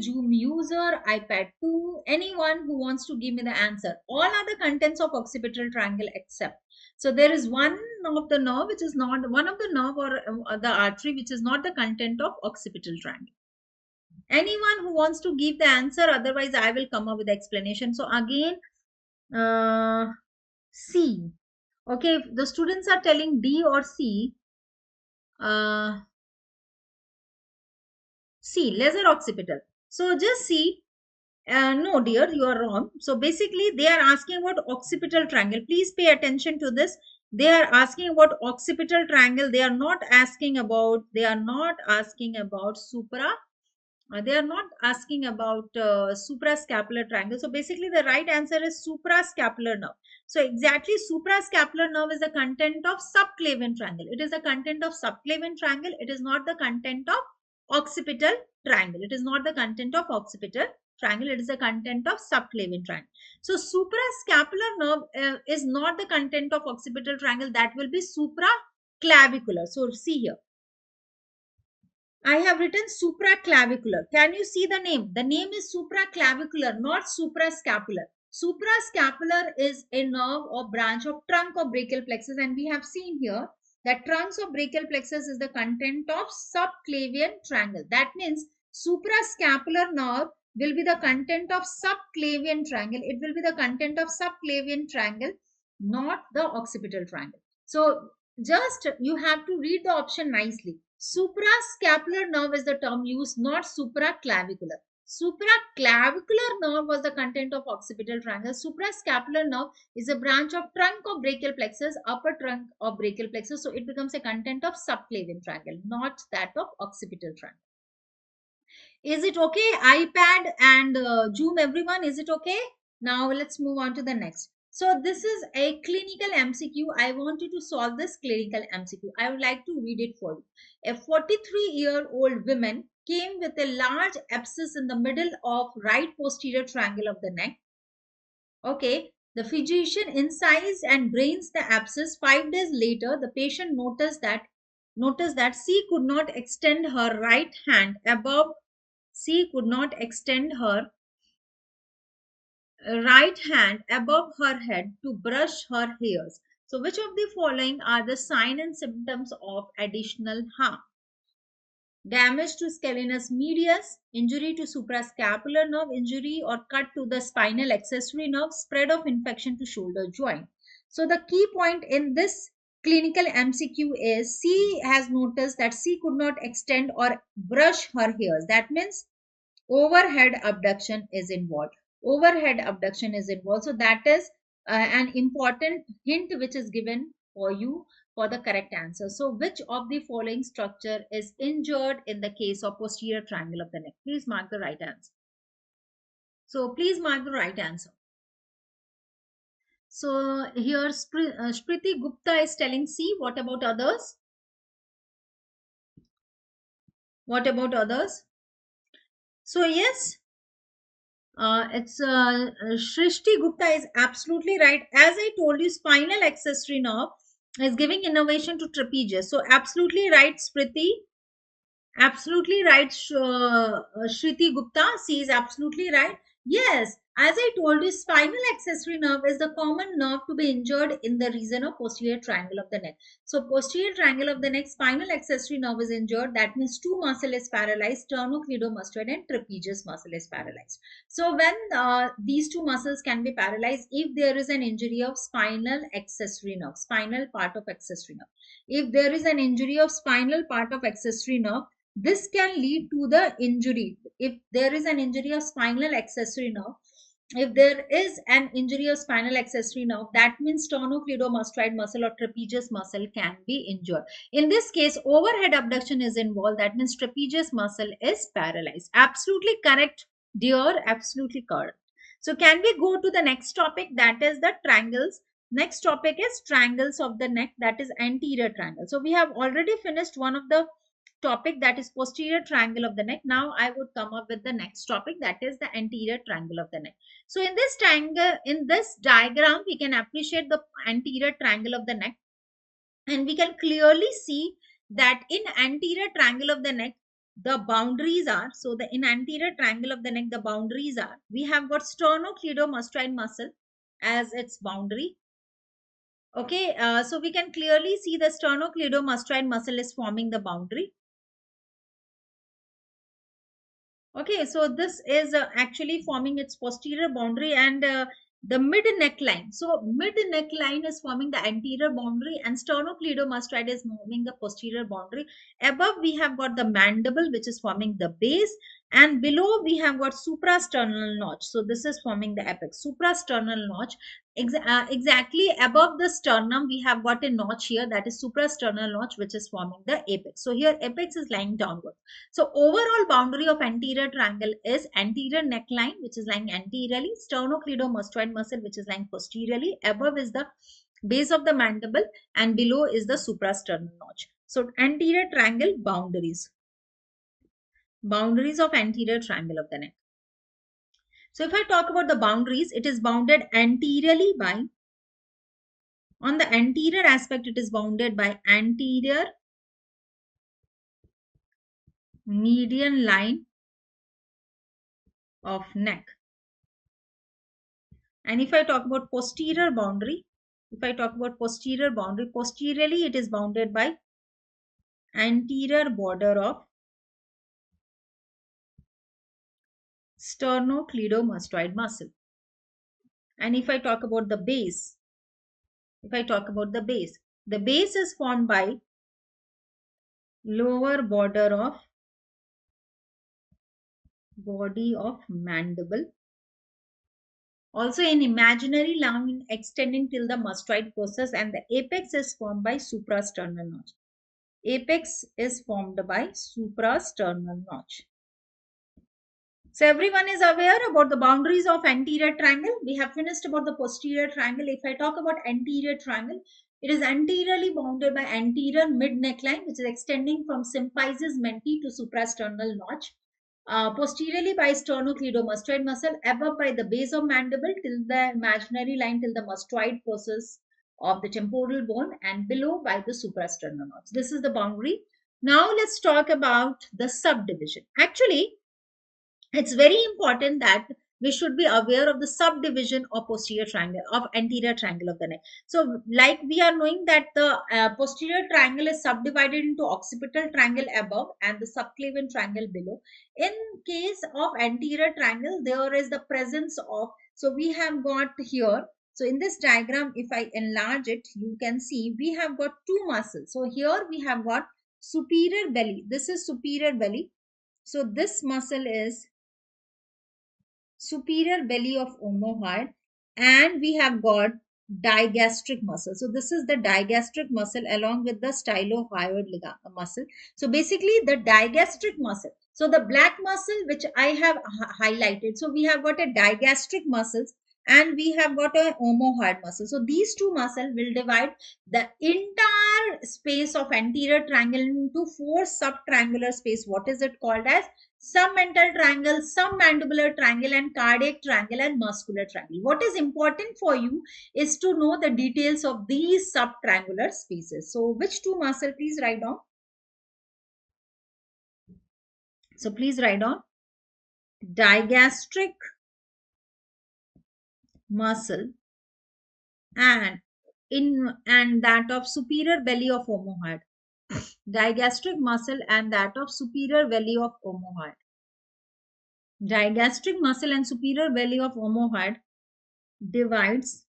Zoom user, iPad 2, anyone who wants to give me the answer. All are the contents of occipital triangle except. So there is one of the nerve which is not one of the nerve or the artery which is not the content of occipital triangle. Anyone who wants to give the answer, otherwise I will come up with the explanation. So again, C. Okay, if the students are telling D or C, C, lesser occipital. So just see, no dear, you are wrong. So basically they are asking about occipital triangle. Please pay attention to this. They are asking about occipital triangle. They are not asking about they are not asking about suprascapular triangle. So basically the right answer is suprascapular nerve. So exactly, suprascapular nerve is the content of subclavian triangle. It is the content of subclavian triangle. It is not the content of occipital triangle. It is not the content of occipital triangle. It is the content of subclavian triangle. So suprascapular nerve is not the content of occipital triangle. That will be supraclavicular. So see here, I have written supraclavicular. Can you see the name? The name is supraclavicular, not suprascapular. Suprascapular is a nerve or branch of trunk of brachial plexus, and we have seen here that trunks of brachial plexus is the content of subclavian triangle. That means suprascapular nerve will be the content of subclavian triangle. It will be the content of subclavian triangle, not the occipital triangle. So just you have to read the option nicely. Suprascapular nerve is the term used, not supraclavicular. Supraclavicular nerve was the content of occipital triangle. Suprascapular nerve is a branch of trunk of brachial plexus, upper trunk of brachial plexus. So it becomes a content of subclavian triangle, not that of occipital triangle. Is it okay? iPad and Zoom, everyone, is it okay? Now let's move on to the next. So this is a clinical MCQ. I want you to solve this clinical MCQ. I would like to read it for you. A 43-year-old woman came with a large abscess in the middle of right posterior triangle of the neck. Okay. The physician incised and drains the abscess. 5 days later, the patient noticed that she could not extend her right hand above. She could not extend her right hand above her head to brush her hairs. So, which of the following are the sign and symptoms of additional harm? Damage to scalenus medius, injury to suprascapular nerve, injury or cut to the spinal accessory nerve, spread of infection to shoulder joint. So, the key point in this clinical MCQ is she has noticed that she could not extend or brush her hairs. That means overhead abduction is involved. Overhead abduction is involved. So that is an important hint which is given for you for the correct answer. So which of the following structure is injured in the case of posterior triangle of the neck? Please mark the right answer. So please mark the right answer. So here Spriti Gupta is telling C. What about others? What about others? So yes, it's Shrishti Gupta is absolutely right. As I told you, spinal accessory nerve is giving innervation to trapezius. So absolutely right, Spriti. Absolutely right, Shriti Gupta. She is absolutely right. Yes, as I told you, spinal accessory nerve is the common nerve to be injured in the region of posterior triangle of the neck. So, posterior triangle of the neck, spinal accessory nerve is injured. That means two muscle is paralyzed, sternocleidomastoid and trapezius muscle is paralyzed. So, when these two muscles can be paralyzed, if there is an injury of spinal accessory nerve, spinal part of accessory nerve. If there is an injury of spinal part of accessory nerve, this can lead to the injury. If there is an injury of spinal accessory nerve, if there is an injury of spinal accessory nerve, that means sternocleidomastoid muscle or trapezius muscle can be injured. In this case, overhead abduction is involved. That means trapezius muscle is paralyzed. Absolutely correct, dear. Absolutely correct. So can we go to the next topic? That is the triangles. Next topic is triangles of the neck. That is anterior triangle. So we have already finished one of the topic, that is posterior triangle of the neck. Now I would come up with the next topic, that is the anterior triangle of the neck. So in this triangle, in this diagram, we can appreciate the anterior triangle of the neck, and we can clearly see that in anterior triangle of the neck, the boundaries are, so the in anterior triangle of the neck, the boundaries are, we have got sternocleidomastoid muscle as its boundary. Okay, so we can clearly see the sternocleidomastoid muscle is forming the boundary. Okay, so this is actually forming its posterior boundary, and the mid neckline. So mid neckline is forming the anterior boundary, and sternocleidomastoid is forming the posterior boundary. Above we have got the mandible, which is forming the base, and below we have got suprasternal notch. So this is forming the apex. Suprasternal notch. Exactly above the sternum, we have got a notch here, that is suprasternal notch, which is forming the apex. So here apex is lying downward. So overall boundary of anterior triangle is anterior neckline, which is lying anteriorly, sternocleidomastoid muscle, which is lying posteriorly. Above is the base of the mandible, and below is the suprasternal notch. So anterior triangle boundaries. Boundaries of anterior triangle of the neck. So if I talk about the boundaries, it is bounded anteriorly by, on the anterior aspect, it is bounded by anterior median line of neck. And if I talk about posterior boundary, posteriorly it is bounded by anterior border of sternocleidomastoid muscle. And if I talk about the base, the base is formed by lower border of body of mandible. Also an imaginary line extending till the mastoid process, and the apex is formed by suprasternal notch. Apex is formed by suprasternal notch. So everyone is aware about the boundaries of anterior triangle. We have finished about the posterior triangle. If I talk about anterior triangle, it is anteriorly bounded by anterior mid neckline, which is extending from symphysis menti to suprasternal notch. Posteriorly by sternocleidomastoid muscle, above by the base of mandible till the imaginary line till the mastoid process of the temporal bone, and below by the suprasternal notch. This is the boundary. Now let's talk about the subdivision. Actually, it's very important that we should be aware of the subdivision of posterior triangle of anterior triangle of the neck. So like we are knowing that the posterior triangle is subdivided into occipital triangle above and the subclavian triangle below. In case of anterior triangle, there is the presence of, so we have got here, so in this diagram, if I enlarge it, you can see we have got two muscles. So here we have got superior belly. This is superior belly. So this muscle is superior belly of omohyoid, and we have got digastric muscle. So this is the digastric muscle along with the stylohyoid muscle. So basically the digastric muscle, so the black muscle which I have highlighted, so we have got a digastric muscles and we have got a omohyoid muscle. So these two muscle will divide the entire space of anterior triangle into four subtriangular space. What is it called as? Submental triangle, submandibular triangle, and cardiac triangle and muscular triangle. What is important for you is to know the details of these subtriangular spaces. So which two muscle? Please write down. So please write down digastric muscle and that of superior belly of omohyoid. Digastric muscle and that of superior belly of omohyoid. Digastric muscle and superior belly of omohyoid divides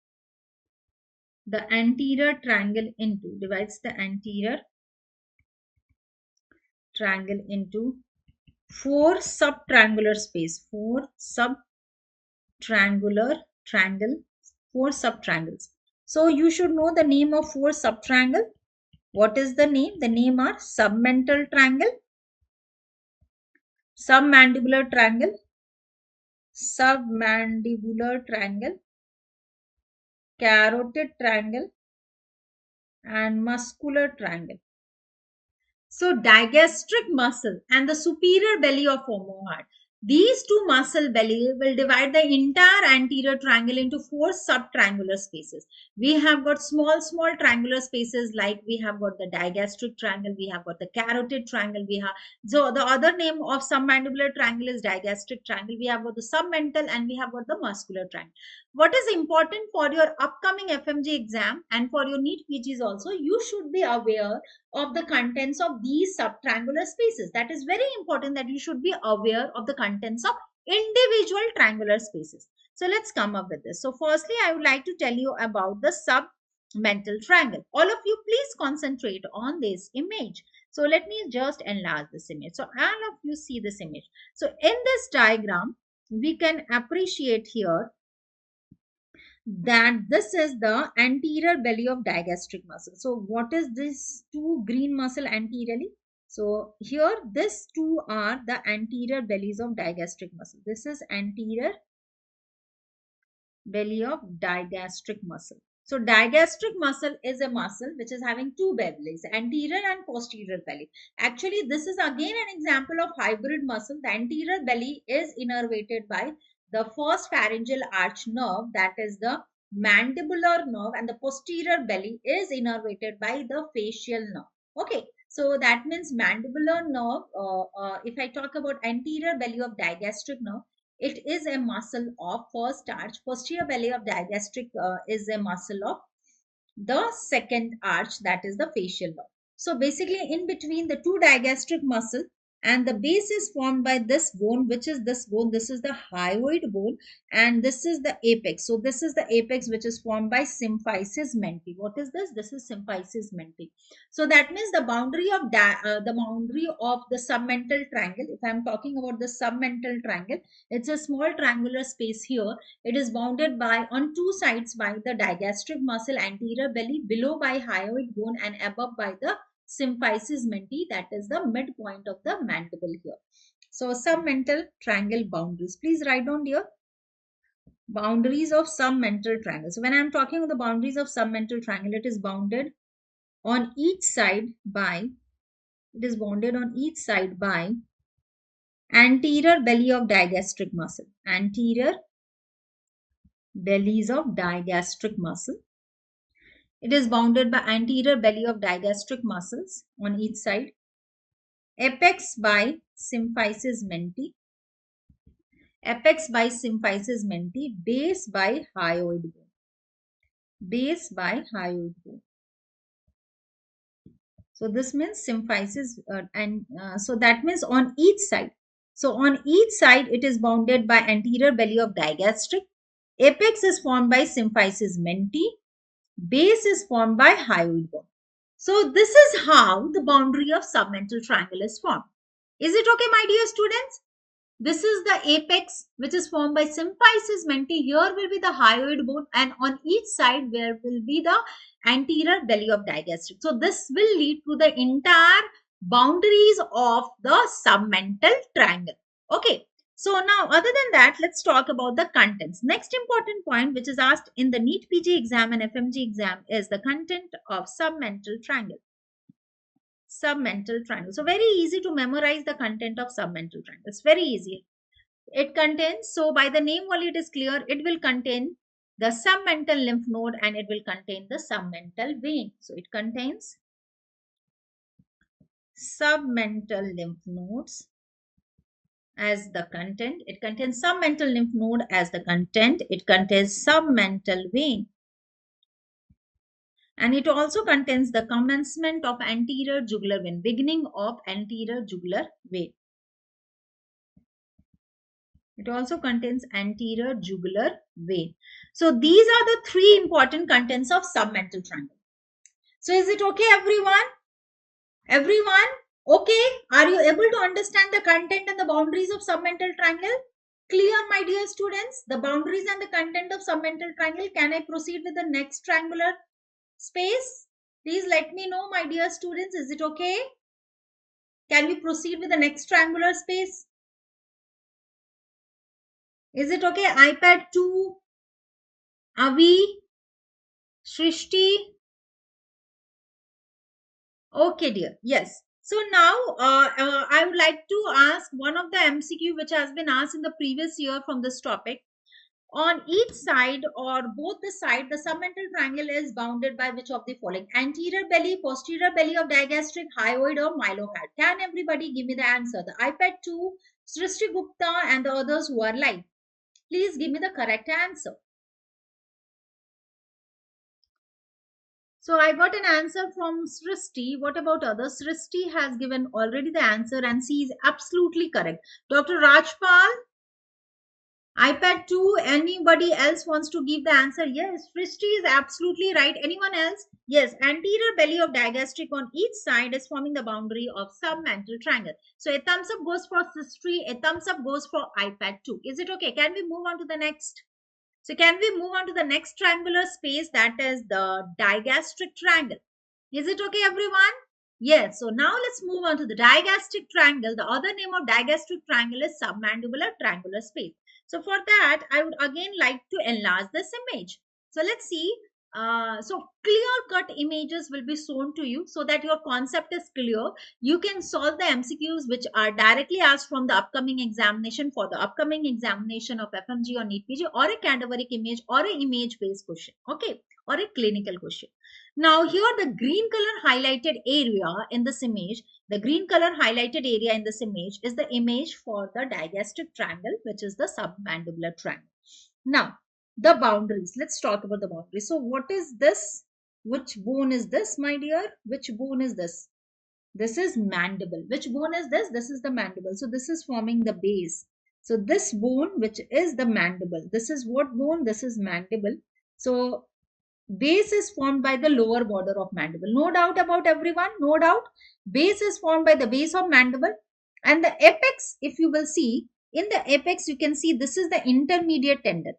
the anterior triangle into four subtriangular space, four subtriangles. So you should know the name of four subtriangle. What is the name? The name are submental triangle, submandibular triangle, carotid triangle, and muscular triangle. So digastric muscle and the superior belly of omohyoid. These two muscle belly will divide the entire anterior triangle into four subtriangular spaces. We have got small triangular spaces, like we have got the digastric triangle, we have got the carotid triangle, so the other name of submandibular triangle is digastric triangle, we have got the submental, and we have got the muscular triangle. What is important for your upcoming FMG exam and for your NEET-PGs also, you should be aware of the contents of these subtriangular spaces. That is very important, that you should be aware of the contents of individual triangular spaces. So let's come up with this. So firstly, I would like to tell you about the submental triangle. All of you, please concentrate on this image. So let me just enlarge this image. So all of you see this image. So in this diagram, we can appreciate here that this is the anterior belly of digastric muscle. So what is this two green muscle anteriorly? So here this two are the anterior bellies of digastric muscle. This is anterior belly of digastric muscle. So digastric muscle is a muscle which is having two bellies, anterior and posterior belly. Actually, this is again an example of hybrid muscle. The anterior belly is innervated by the first pharyngeal arch nerve, that is the mandibular nerve, and the posterior belly is innervated by the facial nerve. Okay, so that means mandibular nerve, if I talk about anterior belly of digastric nerve, it is a muscle of first arch. Posterior belly of digastric is a muscle of the second arch, that is the facial nerve. So basically in between the two digastric muscle and the base is formed by this bone, which is this bone. This is the hyoid bone and this is the apex. So this is the apex which is formed by symphysis menti. What is this? This is symphysis menti. So that means the boundary of the submental triangle. If I am talking about the submental triangle, it's a small triangular space here. It is bounded by on two sides by the digastric muscle anterior belly, below by hyoid bone, and above by the symphysis menti, that is the midpoint of the mandible here. So submental triangle boundaries. Please write down here. Boundaries of submental triangle. So when I'm talking of the boundaries of submental triangle, it is bounded on each side by anterior belly of digastric muscle. Anterior bellies of digastric muscle. It is bounded by anterior belly of digastric muscles on each side. Apex by symphysis menti. Apex by symphysis menti. Base by hyoid bone. Base by hyoid bone. So this means symphysis so that means on each side. So on each side it is bounded by anterior belly of digastric. Apex is formed by symphysis menti. Base is formed by hyoid bone. So this is how the boundary of submental triangle is formed. Is it okay, my dear students? This is the apex which is formed by symphysis menti. Here will be the hyoid bone, and on each side there will be the anterior belly of digastric. So this will lead to the entire boundaries of the submental triangle. Okay. So now other than that, let's talk about the contents. Next important point which is asked in the NEET-PG exam and FMG exam is the content of submental triangle. Submental triangle. So very easy to memorize the content of submental triangle. It's very easy. It contains, so by the name only it is clear, it will contain the submental lymph node and it will contain the submental vein. So it contains submental lymph nodes as the content. It contains submental lymph node as the content. It contains submental vein. And it also contains the commencement of anterior jugular vein, beginning of anterior jugular vein. It also contains anterior jugular vein. So these are the three important contents of submental triangle. So is it okay, everyone? Everyone? Okay. Are you able to understand the content and the boundaries of submental triangle? Clear, my dear students? The boundaries and the content of submental triangle. Can I proceed with the next triangular space? Please let me know, my dear students. Is it okay? Can we proceed with the next triangular space? Is it okay? iPad 2, Avi, Shrishti. Okay, dear. Yes. So now I would like to ask one of the MCQ which has been asked in the previous year from this topic. On each side or both the side, the submental triangle is bounded by which of the following? Anterior belly, posterior belly of digastric, hyoid or mylohyoid. Can everybody give me the answer? The iPad 2, Srishti Gupta and the others who are live. Please give me the correct answer. So I got an answer from Srishti. What about others? Srishti has given already the answer and she is absolutely correct. Dr. Rajpal, iPad 2, anybody else wants to give the answer? Yes, Srishti is absolutely right. Anyone else? Yes, anterior belly of digastric on each side is forming the boundary of submental triangle. So a thumbs up goes for Srishti, a thumbs up goes for iPad 2. Is it okay? Can we move on to the next? So can we move on to the next triangular space, that is the digastric triangle? Is it okay, everyone? Yes. So now let's move on to the digastric triangle. The other name of digastric triangle is submandibular triangular space. So for that, I would again like to enlarge this image. So let's see. So clear-cut images will be shown to you so that your concept is clear. You can solve the MCQs which are directly asked from the upcoming examination for the upcoming examination of FMG or NEET-PG, or a cadaveric image or an image-based question, okay, or a clinical question. Now here the green color highlighted area in this image, the green color highlighted area in this image is the image for the digastric triangle, which is the submandibular triangle. Now the boundaries, let's talk about the boundaries. So what is this? Which bone is this, my dear? Which bone is this? This is mandible. Which bone is this? This is the mandible. So this is forming the base. So this bone, which is the mandible, this is what bone? This is mandible. So base is formed by the lower border of mandible. No doubt about everyone, no doubt. Base is formed by the base of mandible, and the apex, if you will see, in the apex you can see this is the intermediate tendon.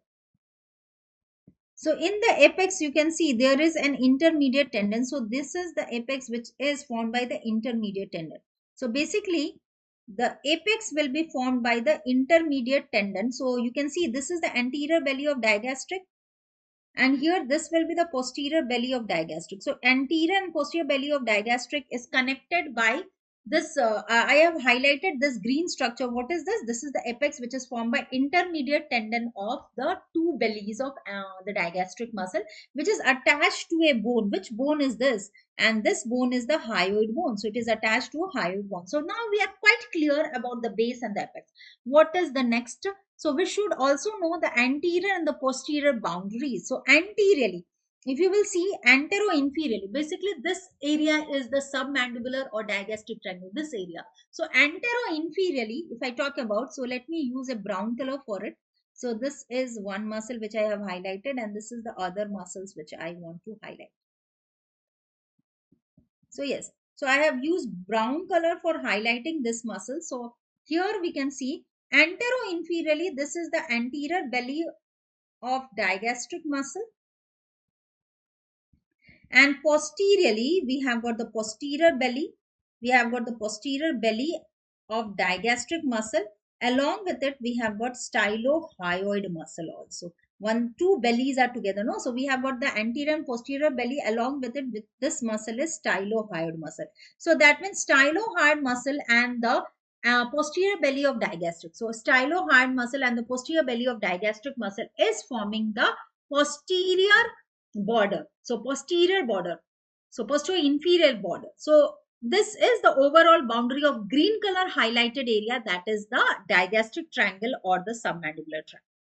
So in the apex you can see there is an intermediate tendon. So this is the apex which is formed by the intermediate tendon. So basically the apex will be formed by the intermediate tendon. So you can see this is the anterior belly of digastric, and here this will be the posterior belly of digastric. So anterior and posterior belly of digastric is connected by this. I have highlighted this green structure. What is this? This is the apex, which is formed by intermediate tendon of the two bellies of the digastric muscle, which is attached to a bone. Which bone is this? And this bone is the hyoid bone. So it is attached to a hyoid bone. So now we are quite clear about the base and the apex. What is the next? So we should also know the anterior and the posterior boundaries. So anteriorly, if you will see antero-inferiorly, basically this area is the submandibular or digastric triangle, this area. So antero-inferiorly, if I talk about, so let me use a brown color for it. So this is one muscle which I have highlighted, and this is the other muscles which I want to highlight. So yes, so I have used brown color for highlighting this muscle. So here we can see antero-inferiorly, this is the anterior belly of digastric muscle, and posteriorly we have got the posterior belly. We have got the posterior belly of digastric muscle. Along with it, we have got stylohyoid muscle also. Two bellies are together, no? So we have got the anterior and posterior belly. Along with it, with this muscle is stylohyoid muscle. So that means stylohyoid muscle and the posterior belly of digastric. So stylohyoid muscle and the posterior belly of digastric muscle is forming the posterior border. So posterior border. So posterior inferior border. So this is the overall boundary of green color highlighted area, that is the digastric triangle or the submandibular triangle.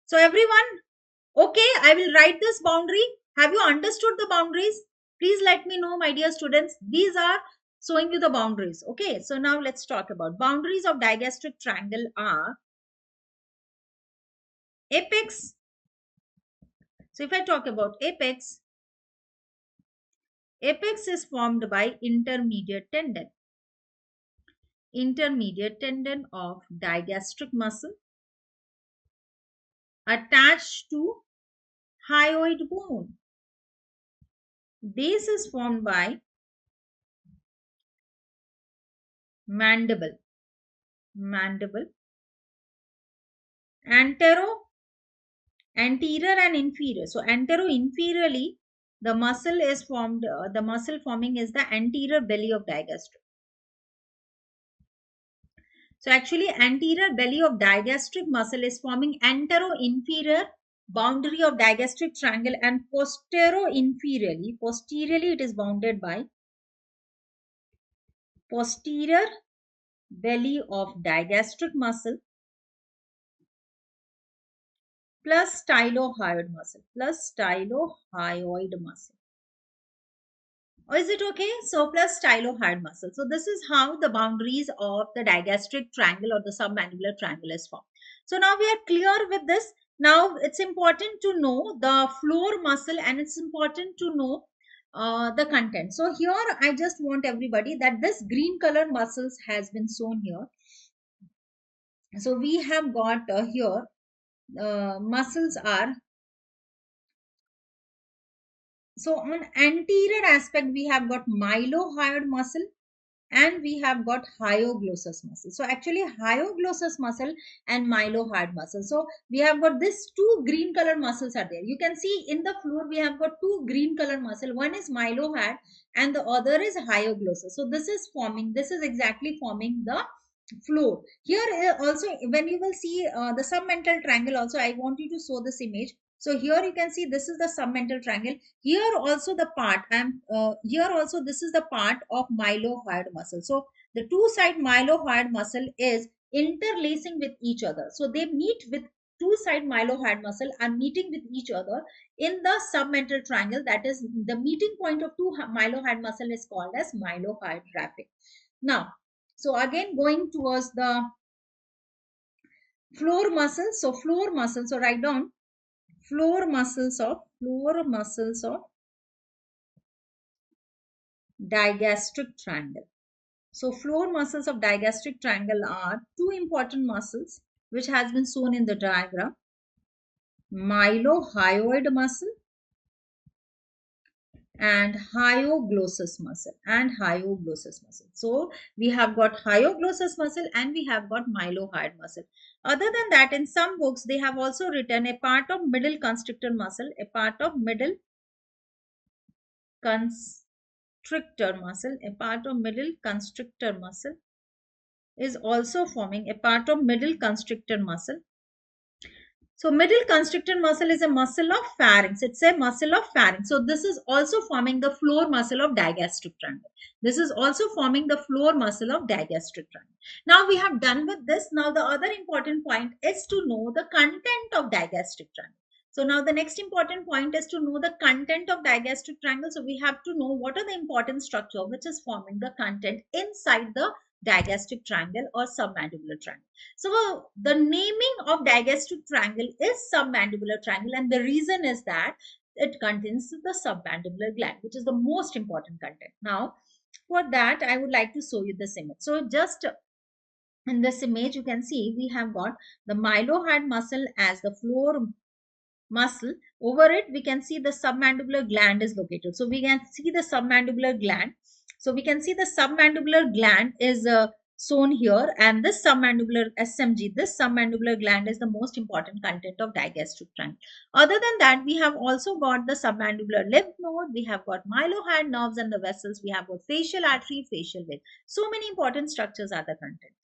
So everyone, okay, I will write this boundary. Have you understood the boundaries? Please let me know, my dear students. These are showing you the boundaries. Okay, so now let's talk about boundaries of digastric triangle are apex. So if I talk about apex, apex is formed by intermediate tendon. Intermediate tendon of digastric muscle attached to hyoid bone. Base is formed by mandible. Mandible. Anterior and inferior. So antero-inferiorly, the muscle is formed, the muscle forming is the anterior belly of digastric. So actually anterior belly of digastric muscle is forming antero-inferior boundary of digastric triangle, and posteriorly it is bounded by posterior belly of digastric muscle plus stylohyoid muscle Or is it okay? So plus stylohyoid muscle. So this is how the boundaries of the digastric triangle or the submandibular triangle is formed. So now we are clear with this. Now it's important to know the floor muscle, and it's important to know the content. So here I just want everybody that this green color muscles has been shown here. So we have got here muscles are, so on anterior aspect we have got mylohyoid muscle and we have got hyoglossus muscle. So actually hyoglossus muscle and mylohyoid muscle. So we have got this two green color muscles are there. You can see in the floor we have got two green color muscle. One is mylohyoid and the other is hyoglossus. So this is exactly forming the floor. Here also when you will see the submental triangle also, I want you to show this image. So here you can see this is the submental triangle. Here also the part here also this is the part of mylohyoid muscle. So the two side mylohyoid muscle is interlacing with each other. So they meet with two side mylohyoid muscle are meeting with each other in the submental triangle. That is the meeting point of two mylohyoid muscle is called as mylohyoid raphe. Now, so again going towards the floor muscle. So floor muscle. So write down floor muscles of digastric triangle. So floor muscles of digastric triangle are two important muscles which has been shown in the diagram. Mylohyoid muscle and hyoglossus muscle. So we have got hyoglossus muscle and we have got mylohyoid muscle. Other than that, in some books they have also written a part of middle constrictor muscle, a part of middle constrictor muscle, a part of middle constrictor muscle is also forming a part of middle constrictor muscle. So middle constrictor muscle is a muscle of pharynx. It's a muscle of pharynx. So this is also forming the floor muscle of digastric triangle. This is also forming the floor muscle of digastric triangle. Now we have done with this. Now the other important point is to know the content of digastric triangle. So now the next important point is to know the content of digastric triangle. So we have to know what are the important structure which is forming the content inside the digastric triangle or submandibular triangle. So the naming of digastric triangle is submandibular triangle, and the reason is that it contains the submandibular gland, which is the most important content. Now, for that, I would like to show you this image. So just in this image, you can see we have got the mylohyoid muscle as the floor muscle. Over it, we can see the submandibular gland is located. So we can see the submandibular gland. So we can see the submandibular gland is shown here, and this submandibular SMG, this submandibular gland is the most important content of digastric triangle. Other than that, we have also got the submandibular lymph node, we have got mylohyoid nerves and the vessels, we have got facial artery, facial vein. So many important structures are the content.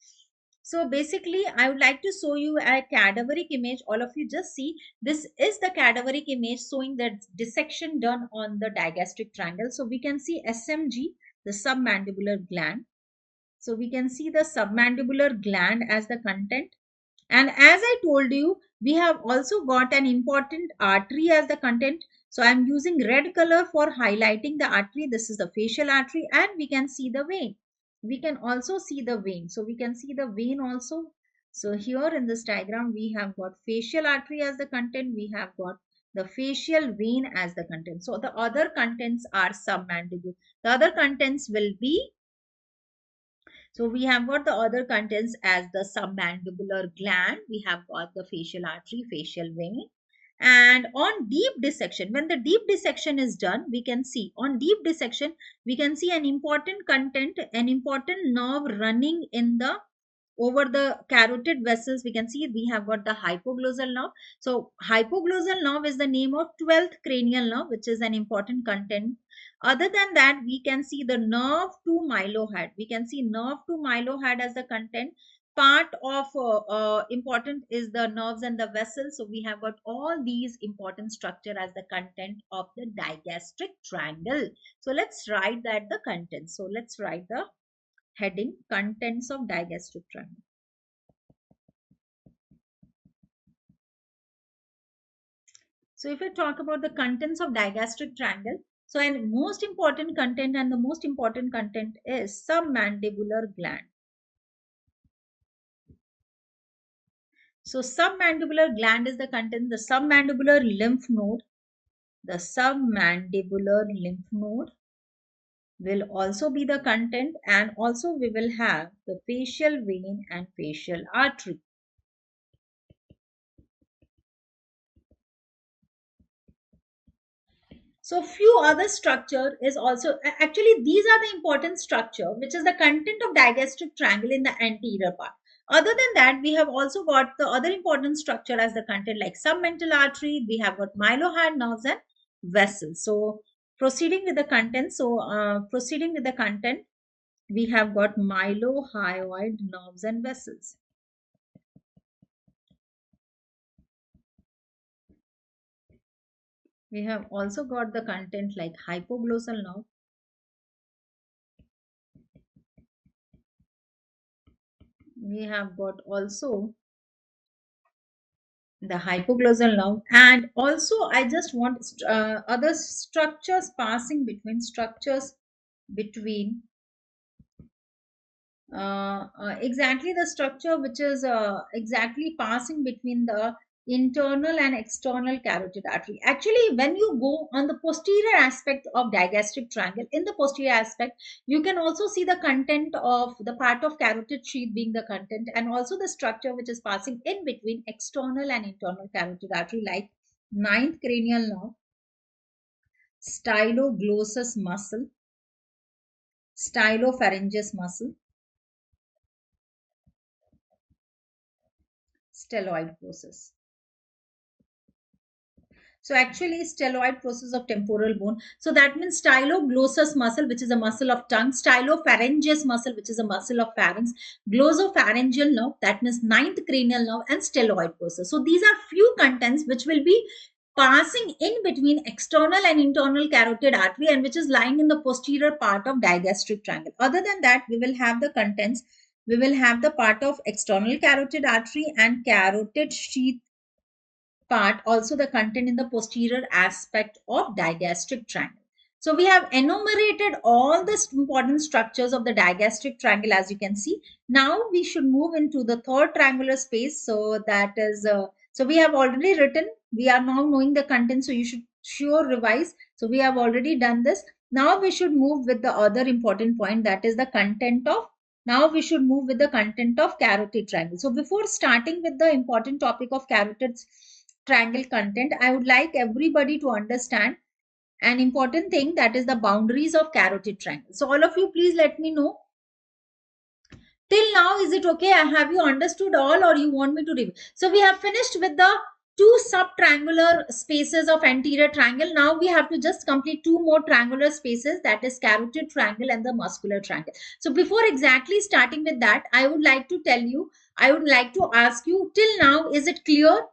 So basically, I would like to show you a cadaveric image. All of you just see, this is the cadaveric image showing the dissection done on the digastric triangle. So we can see SMG, the submandibular gland. So we can see the submandibular gland as the content. And as I told you, we have also got an important artery as the content. So I'm using red color for highlighting the artery. This is the facial artery, and we can see the vein. We can also see the vein. So we can see the vein also. So here in this diagram, we have got facial artery as the content. We have got the facial vein as the content. So the other contents are submandibular. The other contents will be, so we have got the other contents as the submandibular gland. We have got the facial artery, facial vein. And on deep dissection, when the deep dissection is done, we can see on deep dissection, we can see an important content, an important nerve running in the over the carotid vessels. We can see we have got the hypoglossal nerve. So hypoglossal nerve is the name of 12th cranial nerve, which is an important content. Other than that, we can see the nerve to mylohyoid. We can see nerve to mylohyoid as the content. Part of important is the nerves and the vessels. So we have got all these important structure as the content of the digastric triangle. So let's write that the content. So let's write the heading contents of digastric triangle. So if I talk about the contents of digastric triangle, so and most important content and the most important content is submandibular gland. So submandibular gland is the content, the submandibular lymph node. The submandibular lymph node will also be the content, and also we will have the facial vein and facial artery. So few other structure is also, actually these are the important structure which is the content of digastric triangle in the anterior part. Other than that, we have also got the other important structure as the content like submental artery, we have got mylohyoid nerves and vessels. So proceeding with the content, we have got mylohyoid nerves and vessels. We have also got the content like hypoglossal nerve. We have got also the hypoglossal nerve, and also I just want other structures passing between exactly the structure which is exactly passing between the internal and external carotid artery. Actually, when you go on the posterior aspect of digastric triangle, in the posterior aspect, you can also see the content of the part of carotid sheath being the content, and also the structure which is passing in between external and internal carotid artery, like ninth cranial nerve, styloglossus muscle, stylopharyngeus muscle, stelloid process. So actually stelloid process of temporal bone. So that means styloglossus muscle, which is a muscle of tongue, stylopharyngeus muscle, which is a muscle of pharynx, glossopharyngeal nerve, that means ninth cranial nerve, and stelloid process. So these are few contents which will be passing in between external and internal carotid artery and which is lying in the posterior part of digastric triangle. Other than that, we will have the contents. We will have the part of external carotid artery and carotid sheath part, also the content in the posterior aspect of digastric triangle. So we have enumerated all the important structures of the digastric triangle, as you can see. Now we should move into the third triangular space. So that is, so we have already written, we are now knowing the content, so you should sure revise. So we have already done this. Now we should move with the other important point, that is the content of, now we should move with the content of carotid triangle. So before starting with the important topic of carotid triangle content, I would like everybody to understand an important thing, that is the boundaries of carotid triangle. So all of you, please let me know. Till now, is it okay? Have you understood all or you want me to review? So we have finished with the two subtriangular spaces of anterior triangle. Now we have to just complete two more triangular spaces, that is carotid triangle and the muscular triangle. So before exactly starting with that, I would like to tell you, I would like to ask you, till now, is it clear?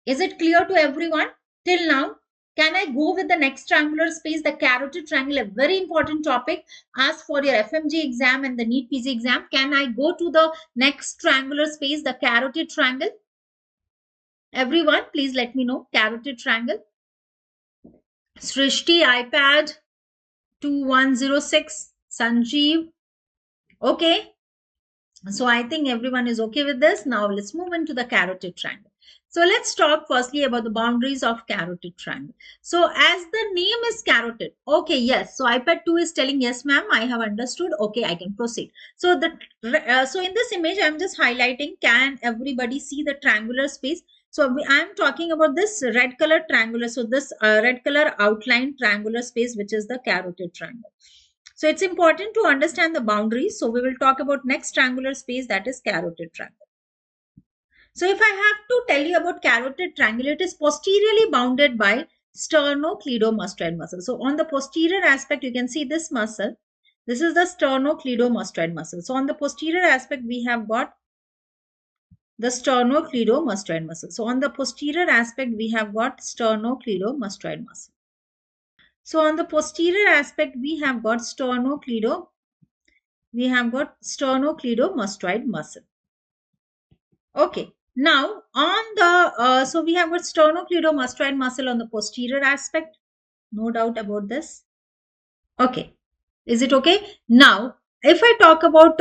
Is it clear to everyone till now? Can I go with the next triangular space, the carotid triangle, a very important topic asked for your FMG exam and the NEET-PG exam. Can I go to the next triangular space, the carotid triangle? Everyone, please let me know. Carotid triangle. Srishti, iPad 2106, Sanjeev. Okay. So I think everyone is okay with this. Now let's move into the carotid triangle. So let's talk firstly about the boundaries of carotid triangle. So as the name is carotid, okay, yes. So iPad 2 is telling yes, ma'am, I have understood. Okay, I can proceed. So so in this image, I'm just highlighting. Can everybody see the triangular space? So I'm talking about this red color triangular. So this red color outline triangular space, which is the carotid triangle. So it's important to understand the boundaries. So we will talk about next triangular space, that is carotid triangle. So if I have to tell you about carotid triangle, it is posteriorly bounded by sternocleidomastoid muscle. So on the posterior aspect, you can see this muscle. This is the sternocleidomastoid muscle. So on the posterior aspect, we have got the sternocleidomastoid muscle. So on the posterior aspect, we have got sternocleidomastoid muscle. So on the posterior aspect, we have got sternocleidomastoid muscle. Okay. Now on the so we have got sternocleidomastoid muscle on the posterior aspect. No doubt about this. Okay. Is it okay? Now, if I talk about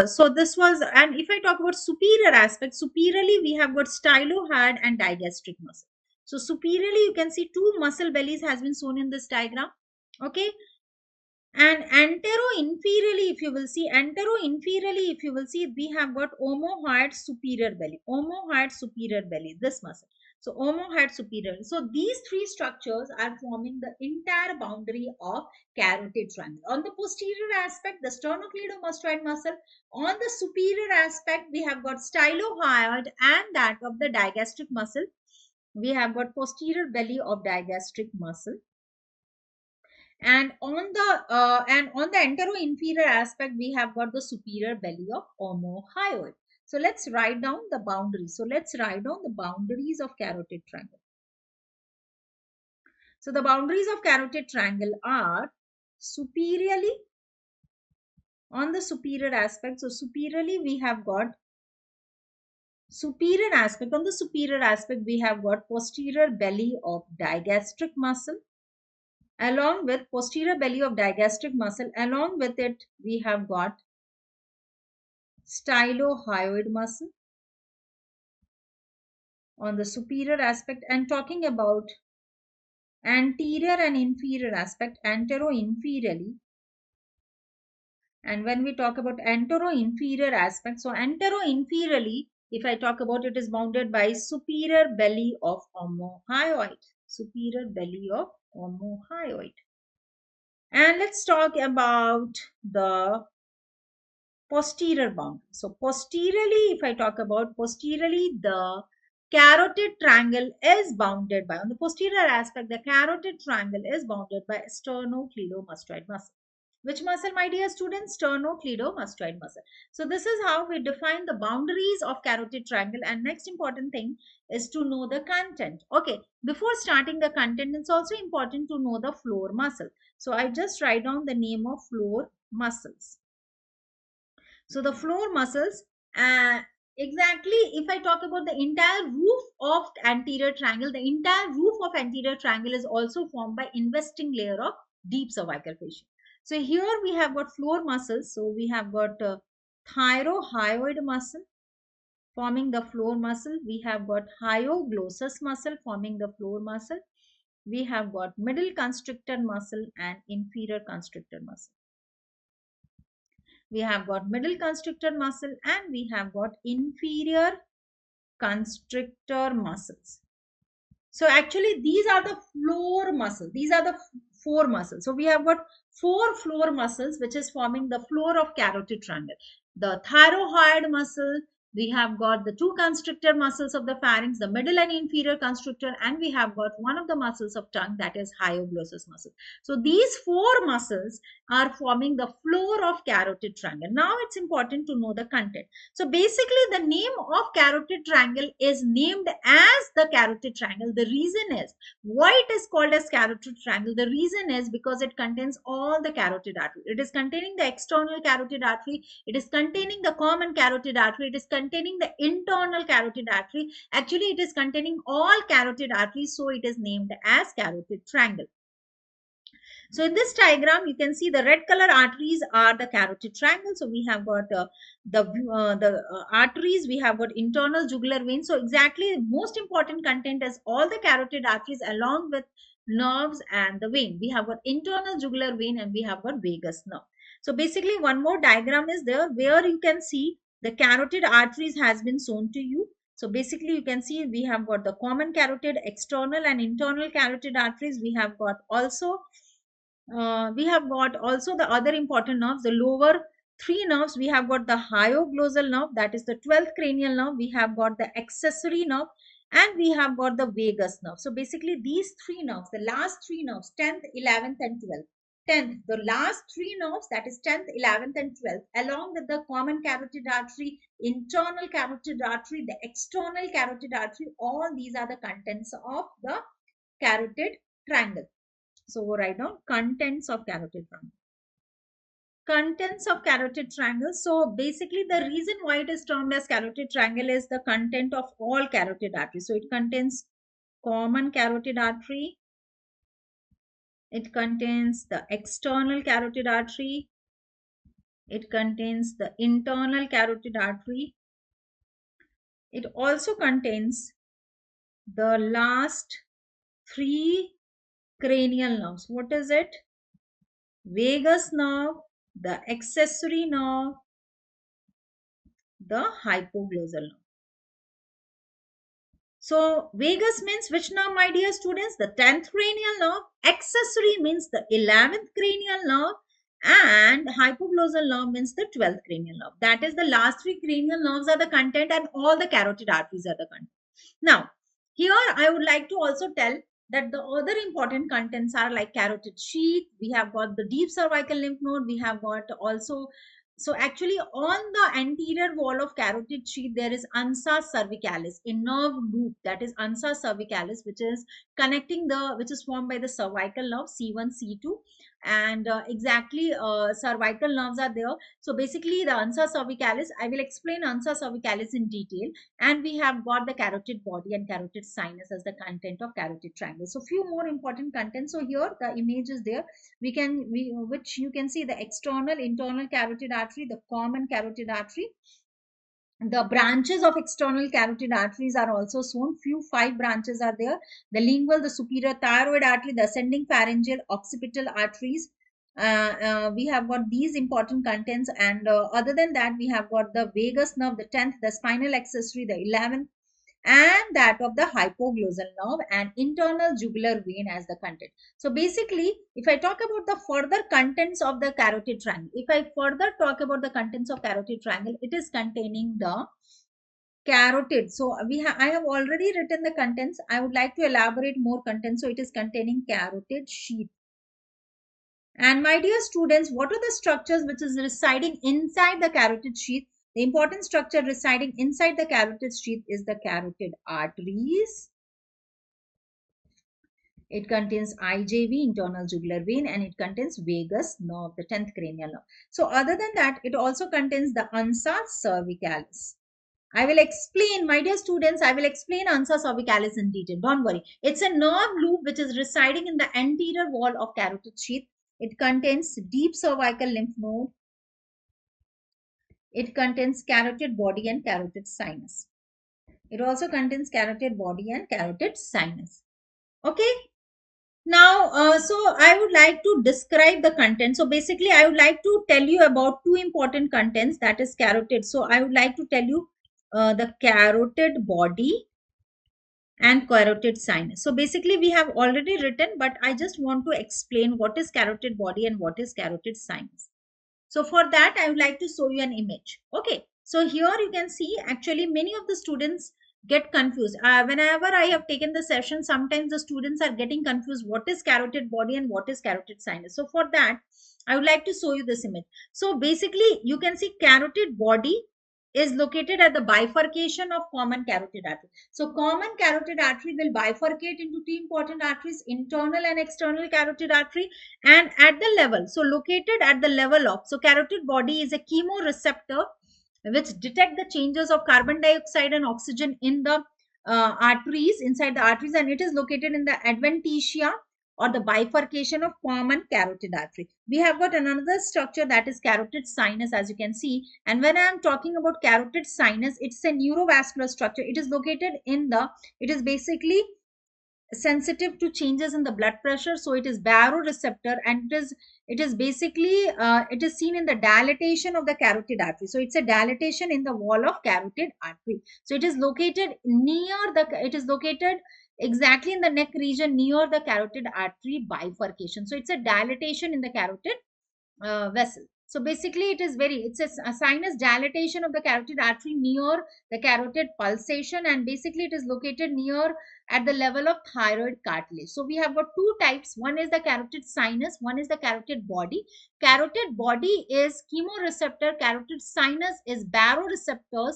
so this was, and if I talk about superior aspect, superiorly we have got stylohyoid and digastric muscle. So superiorly you can see two muscle bellies has been shown in this diagram. Okay. And antero-inferiorly, if you will see, we have got omohyoid superior belly. Omohyoid superior belly, this muscle. So omohyoid superior. So these three structures are forming the entire boundary of carotid triangle. On the posterior aspect, the sternocleidomastoid muscle. On the superior aspect, we have got stylohyoid and that of the digastric muscle. We have got posterior belly of digastric muscle. And on the antero-inferior aspect, we have got the superior belly of omohyoid. So let's write down the boundaries. So let's write down the boundaries of carotid triangle. So the boundaries of carotid triangle are superiorly, on the superior aspect. So superiorly we have got superior aspect. On the superior aspect, we have got posterior belly of digastric muscle. Along with posterior belly of digastric muscle, along with it, we have got stylohyoid muscle on the superior aspect. And talking about anterior and inferior aspect, antero-inferiorly. And when we talk about antero-inferior aspect, so antero-inferiorly, if I talk about it, is bounded by superior belly of omohyoid. superior belly of omohyoid. And let's talk about the posterior boundary. So posteriorly, if I talk about posteriorly, the carotid triangle is bounded by, on the posterior aspect, the carotid triangle is bounded by sternocleidomastoid muscle. Which muscle, my dear students? Sternocleidomastoid muscle. So this is how we define the boundaries of carotid triangle. And next important thing is to know the content. Okay, before starting the content, it's also important to know the floor muscle. So I just write down the name of floor muscles. So the floor muscles, exactly, if I talk about the entire roof of anterior triangle, the entire roof of anterior triangle is also formed by investing layer of deep cervical fascia. So here we have got floor muscles. So we have got thyrohyoid muscle forming the floor muscle. We have got hyoglossus muscle forming the floor muscle. We have got middle constrictor muscle and inferior constrictor muscle. We have got middle constrictor muscle and we have got inferior constrictor muscles. So actually these are the floor muscles. These are the four muscles. So we have got four floor muscles which is forming the floor of carotid triangle. The thyroid muscle, we have got the two constrictor muscles of the pharynx, the middle and inferior constrictor, and we have got one of the muscles of tongue, that is hyoglossus muscle. So these four muscles are forming the floor of carotid triangle. Now it's important to know the content. So basically the name of carotid triangle is named as the carotid triangle. The reason is why it is called as carotid triangle. The reason is because it contains all the carotid artery. It is containing the external carotid artery. It is containing the common carotid artery. It is containing the internal carotid artery. Actually, it is containing all carotid arteries. So it is named as carotid triangle. So in this diagram, you can see the red color arteries are the carotid triangle. So we have got the arteries, we have got internal jugular vein. So exactly most important content is all the carotid arteries along with nerves and the vein. We have got internal jugular vein and we have got vagus nerve. So basically one more diagram is there where you can see the carotid arteries has been shown to you. So basically you can see we have got the common carotid, external and internal carotid arteries. We have got also the other important nerves, the lower three nerves. We have got the hyoglossal nerve, that is the 12th cranial nerve. We have got the accessory nerve and we have got the vagus nerve. So basically these three nerves, the last three nerves, 10th, 11th and 12th. 10th, the last three nerves, that is 10th, 11th and 12th, along with the common carotid artery, internal carotid artery, the external carotid artery, all these are the contents of the carotid triangle. So write down contents of carotid triangle. Contents of carotid triangle. So basically the reason why it is termed as carotid triangle is the content of all carotid arteries. So it contains common carotid artery. It contains the external carotid artery. It contains the internal carotid artery. It also contains the last three cranial nerves. What is it? Vagus nerve, the accessory nerve, the hypoglossal nerve. So vagus means which nerve, my dear students? The 10th cranial nerve. Accessory means the 11th cranial nerve. And hypoglossal nerve means the 12th cranial nerve. That is the last three cranial nerves are the content and all the carotid arteries are the content. Now, here I would like to also tell that the other important contents are like carotid sheath. We have got the deep cervical lymph node. We have got also, so actually on the anterior wall of carotid sheath, there is ansa cervicalis, a nerve loop, that is ansa cervicalis, which is connecting which is formed by the cervical nerve C1, C2. And cervical nerves are there. So basically the ansa cervicalis, I will explain ansa cervicalis in detail. And we have got the carotid body and carotid sinus as the content of carotid triangle. So few more important contents. So here the image is there. Which you can see the external, internal carotid artery, the common carotid artery. The branches of external carotid arteries are also shown. 5 branches are there. The lingual, the superior thyroid artery, the ascending pharyngeal, occipital arteries. We have got these important contents, and other than that we have got the vagus nerve, the 10th, the spinal accessory, the 11th, and that of the hypoglossal nerve and internal jugular vein as the content. So basically, if I talk about the further contents of the carotid triangle, if I further talk about the contents of carotid triangle, it is containing the carotid. So I have already written the contents. I would like to elaborate more contents. So it is containing carotid sheath. And my dear students, what are the structures which is residing inside the carotid sheath? The important structure residing inside the carotid sheath is the carotid arteries. It contains IJV, internal jugular vein, and it contains vagus nerve, the 10th cranial nerve. So other than that, it also contains the ansa cervicalis. I will explain, my dear students, I will explain ansa cervicalis in detail. Don't worry. It's a nerve loop which is residing in the anterior wall of carotid sheath. It contains deep cervical lymph node. It contains carotid body and carotid sinus. It also contains carotid body and carotid sinus. Okay. Now, so I would like to describe the content. So basically, I would like to tell you about two important contents, that is carotid. So I would like to tell you the carotid body and carotid sinus. So basically, we have already written, but I just want to explain what is carotid body and what is carotid sinus. So for that, I would like to show you an image. Okay. So here you can see actually many of the students get confused. Whenever I have taken the session, sometimes the students are getting confused. What is carotid body and what is carotid sinus? So for that, I would like to show you this image. So basically, you can see carotid body is located at the bifurcation of common carotid artery. So common carotid artery will bifurcate into two important arteries, internal and external carotid artery, and at the level, so located at the level of, so carotid body is a chemoreceptor which detect the changes of carbon dioxide and oxygen in the arteries, inside the arteries, and it is located in the adventitia or the bifurcation of common carotid artery. We have got another structure, that is carotid sinus, as you can see. And when I am talking about carotid sinus, it's a neurovascular structure. It is located in the, it is basically sensitive to changes in the blood pressure, so it is baroreceptor, and it is basically it is seen in the dilatation of the carotid artery. So it's a dilatation in the wall of carotid artery. So it is located near the, it is located exactly in the neck region near the carotid artery bifurcation. So it's a dilatation in the carotid vessel. So basically it's a sinus dilatation of the carotid artery near the carotid pulsation, and basically it is located near at the level of thyroid cartilage. So we have got two types. One is the carotid sinus, one is the carotid body. Carotid body is chemoreceptor, carotid sinus is baroreceptors,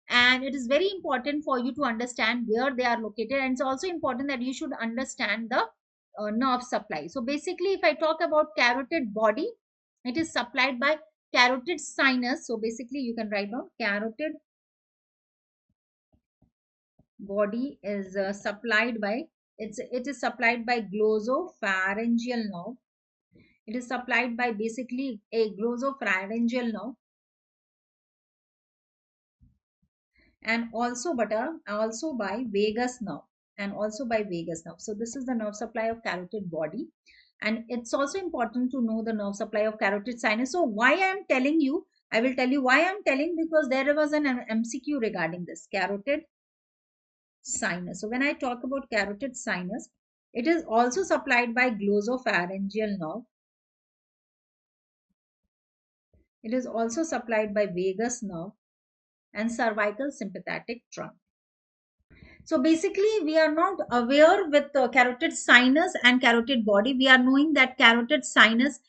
and it is very important for you to understand where they are located, and it's also important that you should understand the nerve supply. So basically, if I talk about carotid body, it is supplied by carotid sinus. So basically, you can write down carotid body is supplied by, it is supplied by glossopharyngeal nerve. It is supplied by basically a glossopharyngeal nerve, and also also by vagus nerve, and also by vagus nerve. So this is the nerve supply of carotid body. And it's also important to know the nerve supply of carotid sinus. So why I am telling you, I will tell you why I am telling, because there was an MCQ regarding this carotid sinus. So when I talk about carotid sinus, it is also supplied by glossopharyngeal nerve. It is also supplied by vagus nerve and cervical sympathetic trunk. So basically, we are not aware with carotid sinus and carotid body. We are knowing that carotid sinus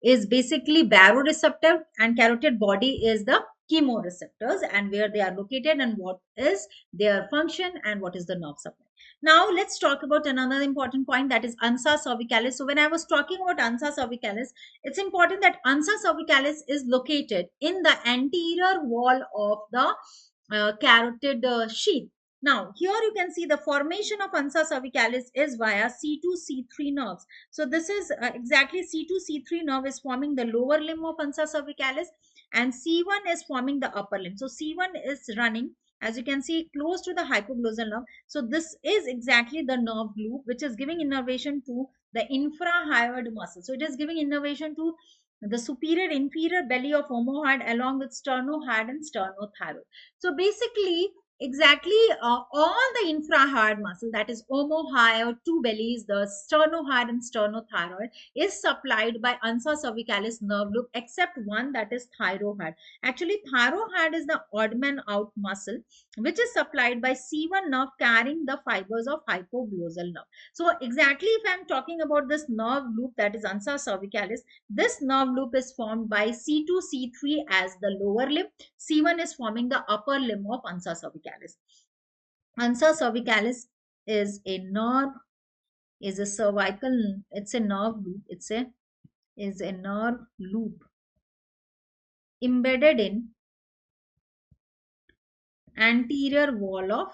is basically baroreceptor and carotid body is the chemoreceptors, and where they are located and what is their function and what is the nerve supply. Now let's talk about another important point, that is ansa cervicalis. So when I was talking about ansa cervicalis, it's important that ansa cervicalis is located in the anterior wall of the carotid sheath. Now, here you can see the formation of ansa cervicalis is via C2, C3 nerves. So this is exactly C2, C3 nerve is forming the lower limb of ansa cervicalis, and C1 is forming the upper limb. So C1 is running, as you can see, close to the hypoglossal nerve. So this is exactly the nerve loop which is giving innervation to the infrahyoid muscle. So it is giving innervation to the superior inferior belly of omohyoid along with sternohyoid and sternothyroid. So basically, exactly all the infrahyoid muscle, that is omohyoid, two bellies, the sternohyoid and sternothyroid, is supplied by ansa cervicalis nerve loop, except one, that is thyroid. Actually, thyroid is the odd man out muscle, which is supplied by C1 nerve carrying the fibers of hypoglossal nerve. So exactly, if I'm talking about this nerve loop, that is ansa cervicalis, this nerve loop is formed by C2, C3 as the lower limb. C1 is forming the upper limb of ansa cervicalis. Ansa cervicalis is a nerve, is a cervical, it's a nerve loop, is a nerve loop embedded in anterior wall of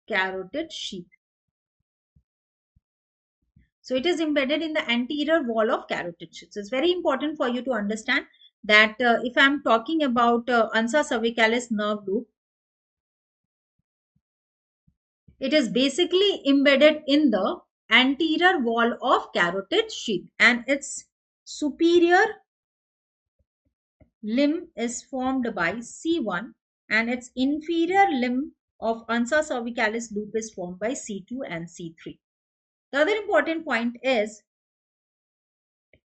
carotid sheath. So it is embedded in the anterior wall of carotid sheath. So it's very important for you to understand that if I'm talking about ansa cervicalis nerve loop, it is basically embedded in the anterior wall of carotid sheath, and its superior limb is formed by C1, and its inferior limb of ansa cervicalis loop is formed by C2 and C3. The other important point is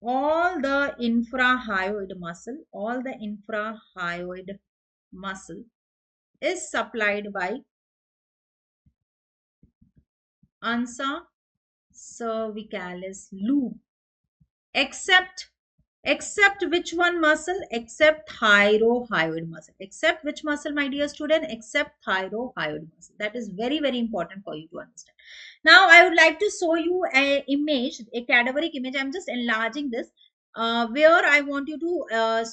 all the infrahyoid muscle is supplied by ansa cervicalis loop, except which one muscle? Except thyroid muscle. Except which muscle, my dear student? Except thyroid muscle. That is very, very important for you to understand. Now I would like to show you a image, a cadaveric image. I'm just enlarging this, where I want you to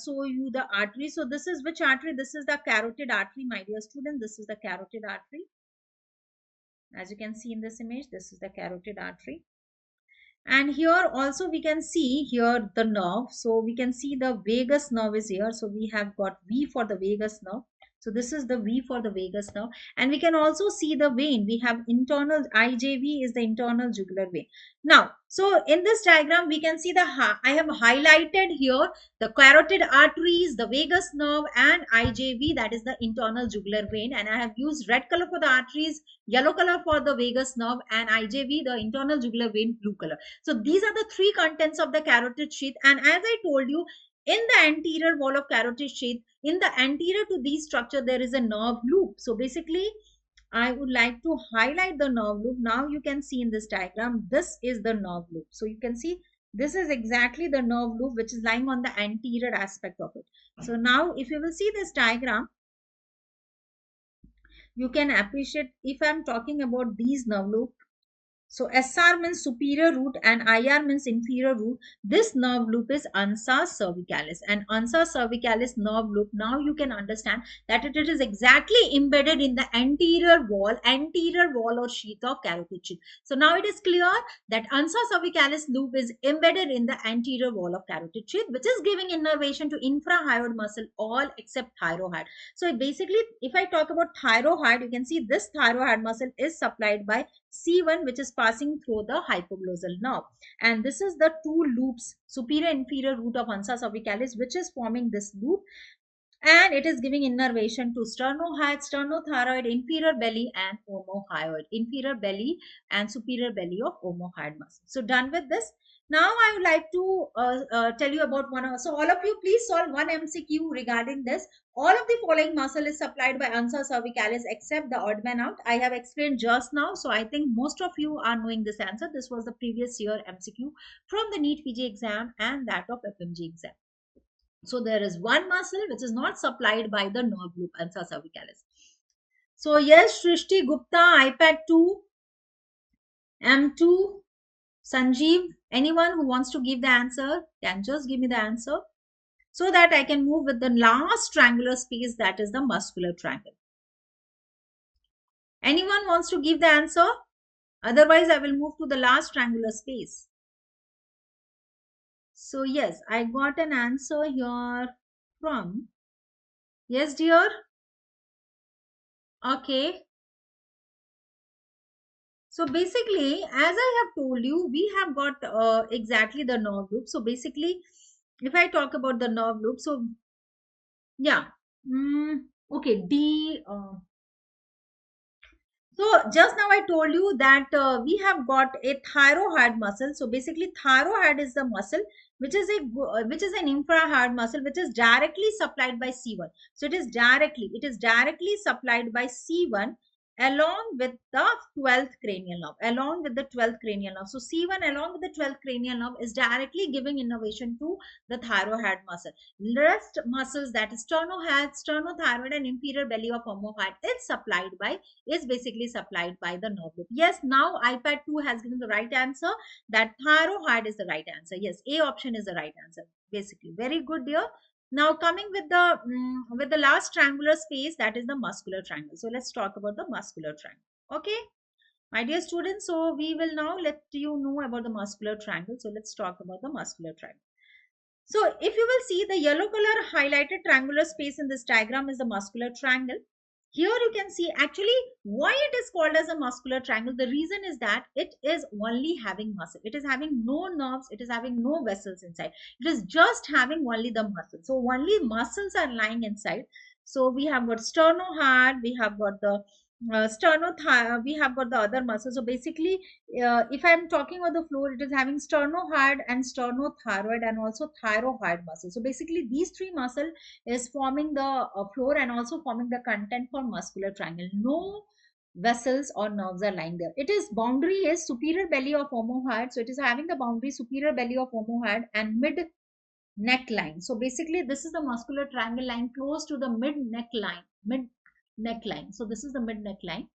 show you the artery. So this is which artery? This is the carotid artery, my dear student. This is the carotid artery. As you can see in this image, this is the carotid artery. And here also we can see here the nerve. So we can see the vagus nerve is here. So we have got V for the vagus nerve. So this is the V for the vagus nerve. And we can also see the vein. We have internal IJV is the internal jugular vein. Now, so in this diagram, we can see I have highlighted here the carotid arteries, the vagus nerve, and IJV, that is the internal jugular vein. And I have used red color for the arteries, yellow color for the vagus nerve, and IJV, the internal jugular vein, blue color. So these are the three contents of the carotid sheath. And as I told you, in the anterior wall of carotid sheath, in the anterior to these structure, there is a nerve loop. So basically, I would like to highlight the nerve loop. Now you can see in this diagram, this is the nerve loop. So you can see this is exactly the nerve loop which is lying on the anterior aspect of it. So now if you will see this diagram, you can appreciate if I'm talking about these nerve loop. So SR means superior root and IR means inferior root. This nerve loop is ansa cervicalis, and ansa cervicalis nerve loop, now you can understand that it is exactly embedded in the anterior wall or sheath of carotid sheath. So now it is clear that ansa cervicalis loop is embedded in the anterior wall of carotid sheath, which is giving innervation to infrahyoid muscle, all except thyroid. So basically, if I talk about thyroid, you can see this thyroid muscle is supplied by C1, which is passing through the hypoglossal nerve. And this is the two loops, superior and inferior root of ansa cervicalis, which is forming this loop. And it is giving innervation to sternohyoid, sternothyroid, inferior belly, and omohyoid. Inferior belly and superior belly of omohyoid muscle. So done with this. Now I would like to tell you about one. So all of you, please solve one MCQ regarding this. All of the following muscle is supplied by ansa cervicalis except the odd man out. I have explained just now. So I think most of you are knowing this answer. This was the previous year MCQ from the NEET-PG exam and that of FMG exam. So there is one muscle which is not supplied by the nerve loop, ansa cervicalis. So yes, Shrishti Gupta, iPad 2, M2, Sanjeev, anyone who wants to give the answer can just give me the answer so that I can move with the last triangular space, that is the muscular triangle. Anyone wants to give the answer? Otherwise, I will move to the last triangular space. So yes, I got an answer here from, yes dear? Okay. So basically, as I have told you, we have got exactly the nerve loop. So basically, if I talk about the nerve loop, so yeah, Okay, D. So just now I told you that we have got a thyroid muscle. So basically, thyroid is the muscle which is an infraheart muscle which is directly supplied by C1. So it is directly supplied by C1 along with the 12th cranial nerve, along with the 12th cranial nerve. So C1 along with the 12th cranial nerve is directly giving innervation to the thyroid muscle. Rest muscles, that is sternohead, sternothyroid, and inferior belly of omohyoid, is basically supplied by the nerve loop. Yes, now iPad 2 has given the right answer, that thyroid is the right answer. Yes, A option is the right answer. Basically, very good, dear. Now coming with the last triangular space, that is the muscular triangle. So let's talk about the muscular triangle. Okay, my dear students. So we will now let you know about the muscular triangle. So let's talk about the muscular triangle. So if you will see, the yellow color highlighted triangular space in this diagram is the muscular triangle. Here you can see actually why it is called as a muscular triangle. The reason is that it is only having muscle. It is having no nerves. It is having no vessels inside. It is just having only the muscle. So only muscles are lying inside. So we have got sternoheart. We have got the we have got the other muscles. So basically, if I'm talking about the floor, it is having sternoheart and sternothyroid and also thyroid muscle. So basically, these three muscle is forming the floor and also forming the content for muscular triangle. No vessels or nerves are lying there. It is boundary is superior belly of omohyoid. So it is having the boundary superior belly of omohyoid and mid neckline. So basically, this is the muscular triangle line close to the mid neckline. So this is the mid neckline.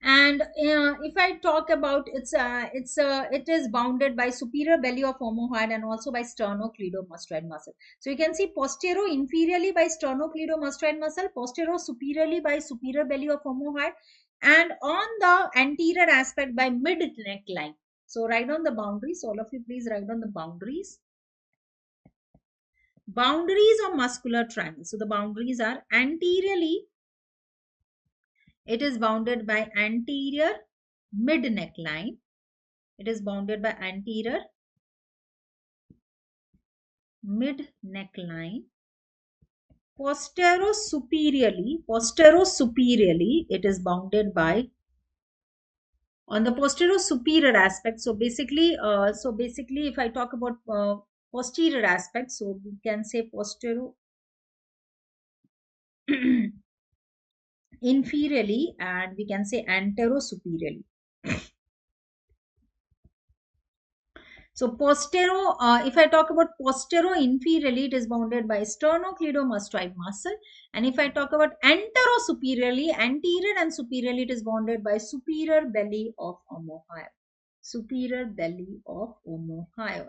And if I talk about it is bounded by superior belly of omohyoid and also by sternocleidomastoid muscle. So you can see postero inferiorly by sternocleidomastoid muscle, postero superiorly by superior belly of omohyoid, and on the anterior aspect by mid neckline. So write on the boundaries. All of you please write on the boundaries. Boundaries of muscular triangle. So the boundaries are anteriorly, it is bounded by anterior mid neckline. It is bounded by anterior mid neckline. Postero superiorly, it is bounded by on the posterior superior aspect. So basically, if I talk about posterior aspect, so we can say posterior inferiorly, and we can say antero superiorly. So postero, if I talk about postero inferiorly, it is bounded by sternocleidomastoid muscle. And if I talk about antero superiorly, anterior and superiorly, it is bounded by superior belly of omohyoid. Superior belly of omohyoid.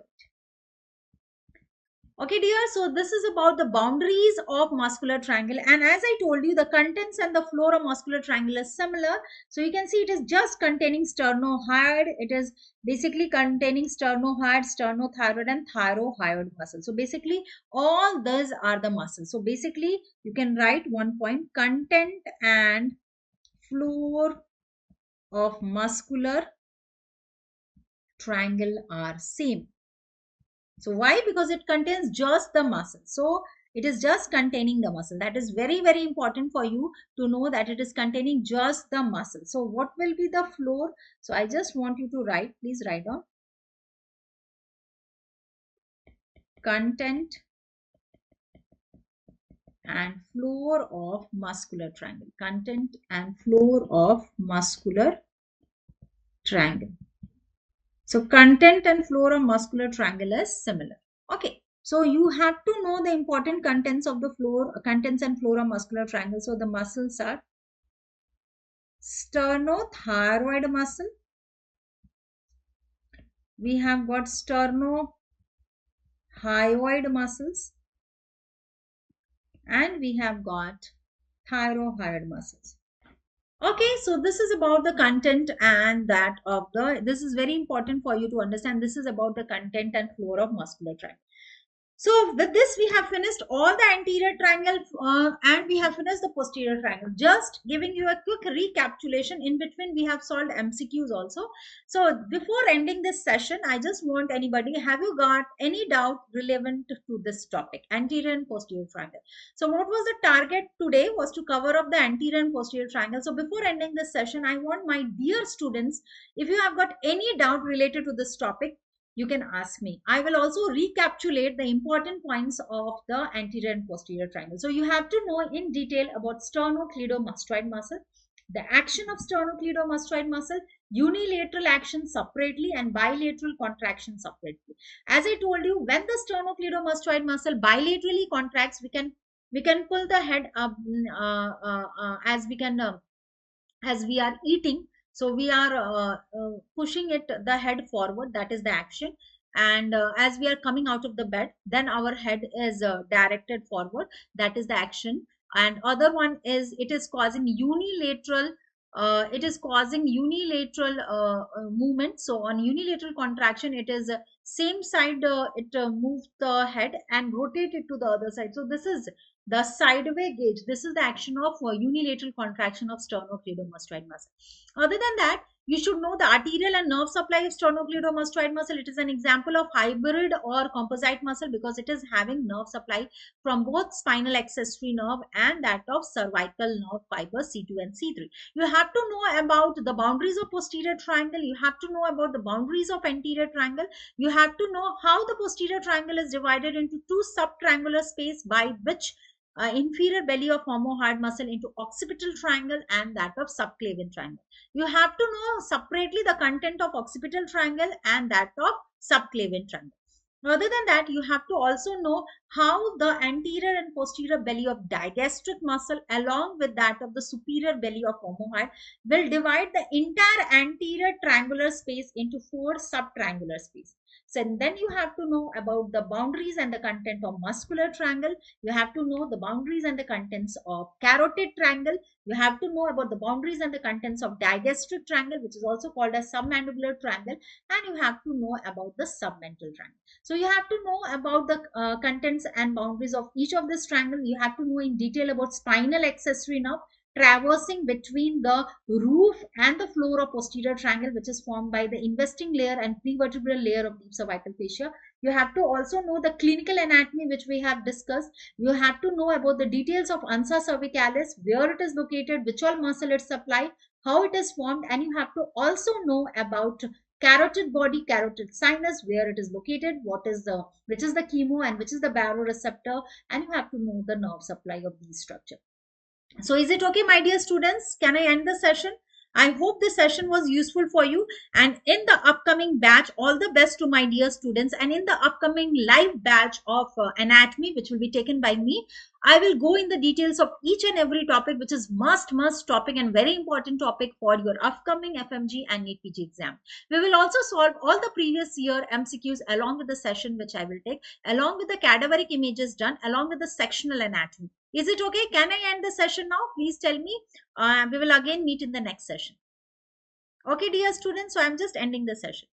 Okay, dear. So this is about the boundaries of muscular triangle. And as I told you, the contents and the floor of muscular triangle is similar. So you can see it is just containing sternohyoid. It is basically containing sternohyoid, sternothyroid, and thyroid muscle. So basically, all these are the muscles. So basically, you can write one point: content and floor of muscular triangle are same. So why? Because it contains just the muscle. So it is just containing the muscle. That is very, very important for you to know that it is containing just the muscle. So what will be the floor? So I just want you to write, please write down content and floor of muscular triangle. Content and floor of muscular triangle. So content and floor of muscular triangle is similar. Okay. So you have to know the important contents of the floor, contents and floor of muscular triangle. So the muscles are sternothyroid muscle. We have got sternohyoid muscles. And we have got thyroid muscles. Okay, so this is about the content and that of the, this is very important for you to understand. This is about the content and floor of muscular triangle. So with this, we have finished all the anterior triangle and we have finished the posterior triangle. Just giving you a quick recapitulation. In between, we have solved MCQs also. So before ending this session, I just want anybody, have you got any doubt relevant to this topic, anterior and posterior triangle? So what was the target today was to cover up the anterior and posterior triangle. So before ending this session, I want my dear students, if you have got any doubt related to this topic, you can ask me. I will also recapitulate the important points of the anterior and posterior triangle. So you have to know in detail about sternocleidomastoid muscle, the action of sternocleidomastoid muscle, unilateral action separately and bilateral contraction separately. As I told you, when the sternocleidomastoid muscle bilaterally contracts, we can pull the head up as we are eating. So we are pushing it the head forward, that is the action. And as we are coming out of the bed, then our head is directed forward, that is the action. And other one is it is causing unilateral movement. So on unilateral contraction, it is same side, it moves the head and rotate it to the other side. So this is the sideway gauge. This is the action of unilateral contraction of sternocleidomastoid muscle. Other than that, you should know the arterial and nerve supply of sternocleidomastoid muscle. It is an example of hybrid or composite muscle because it is having nerve supply from both spinal accessory nerve and that of cervical nerve fibers C2 and C3. You have to know about the boundaries of posterior triangle. You have to know about the boundaries of anterior triangle. You have to know how the posterior triangle is divided into two subtriangular space by which inferior belly of femoral muscle into occipital triangle and that of subclavian triangle. You have to know separately the content of occipital triangle and that of subclavian triangle. Other than that, you have to also know how the anterior and posterior belly of digastric muscle along with that of the superior belly of femoral will divide the entire anterior triangular space into four subtriangular space. So then you have to know about the boundaries and the content of muscular triangle. You have to know the boundaries and the contents of carotid triangle. You have to know about the boundaries and the contents of digastric triangle, which is also called as submandibular triangle. And you have to know about the submental triangle. So you have to know about the contents and boundaries of each of this triangle. You have to know in detail about spinal accessory nerve traversing between the roof and the floor of posterior triangle, which is formed by the investing layer and prevertebral layer of deep cervical fascia. You have to also know the clinical anatomy, which we have discussed. You have to know about the details of ansa cervicalis, where it is located, which all muscle it supplies, how it is formed, and you have to also know about carotid body, carotid sinus, where it is located, which is the chemo and which is the baroreceptor, and you have to know the nerve supply of these structures. So is it okay, my dear students? Can I end the session? I hope this session was useful for you. And in the upcoming batch, all the best to my dear students. And in the upcoming live batch of anatomy, which will be taken by me, I will go in the details of each and every topic, which is must topic and very important topic for your upcoming FMG and NEET-PG exam. We will also solve all the previous year MCQs along with the session which I will take, along with the cadaveric images done, along with the sectional anatomy. Is it okay? Can I end the session now? Please tell me. We will again meet in the next session. Okay, dear students. So I'm just ending the session.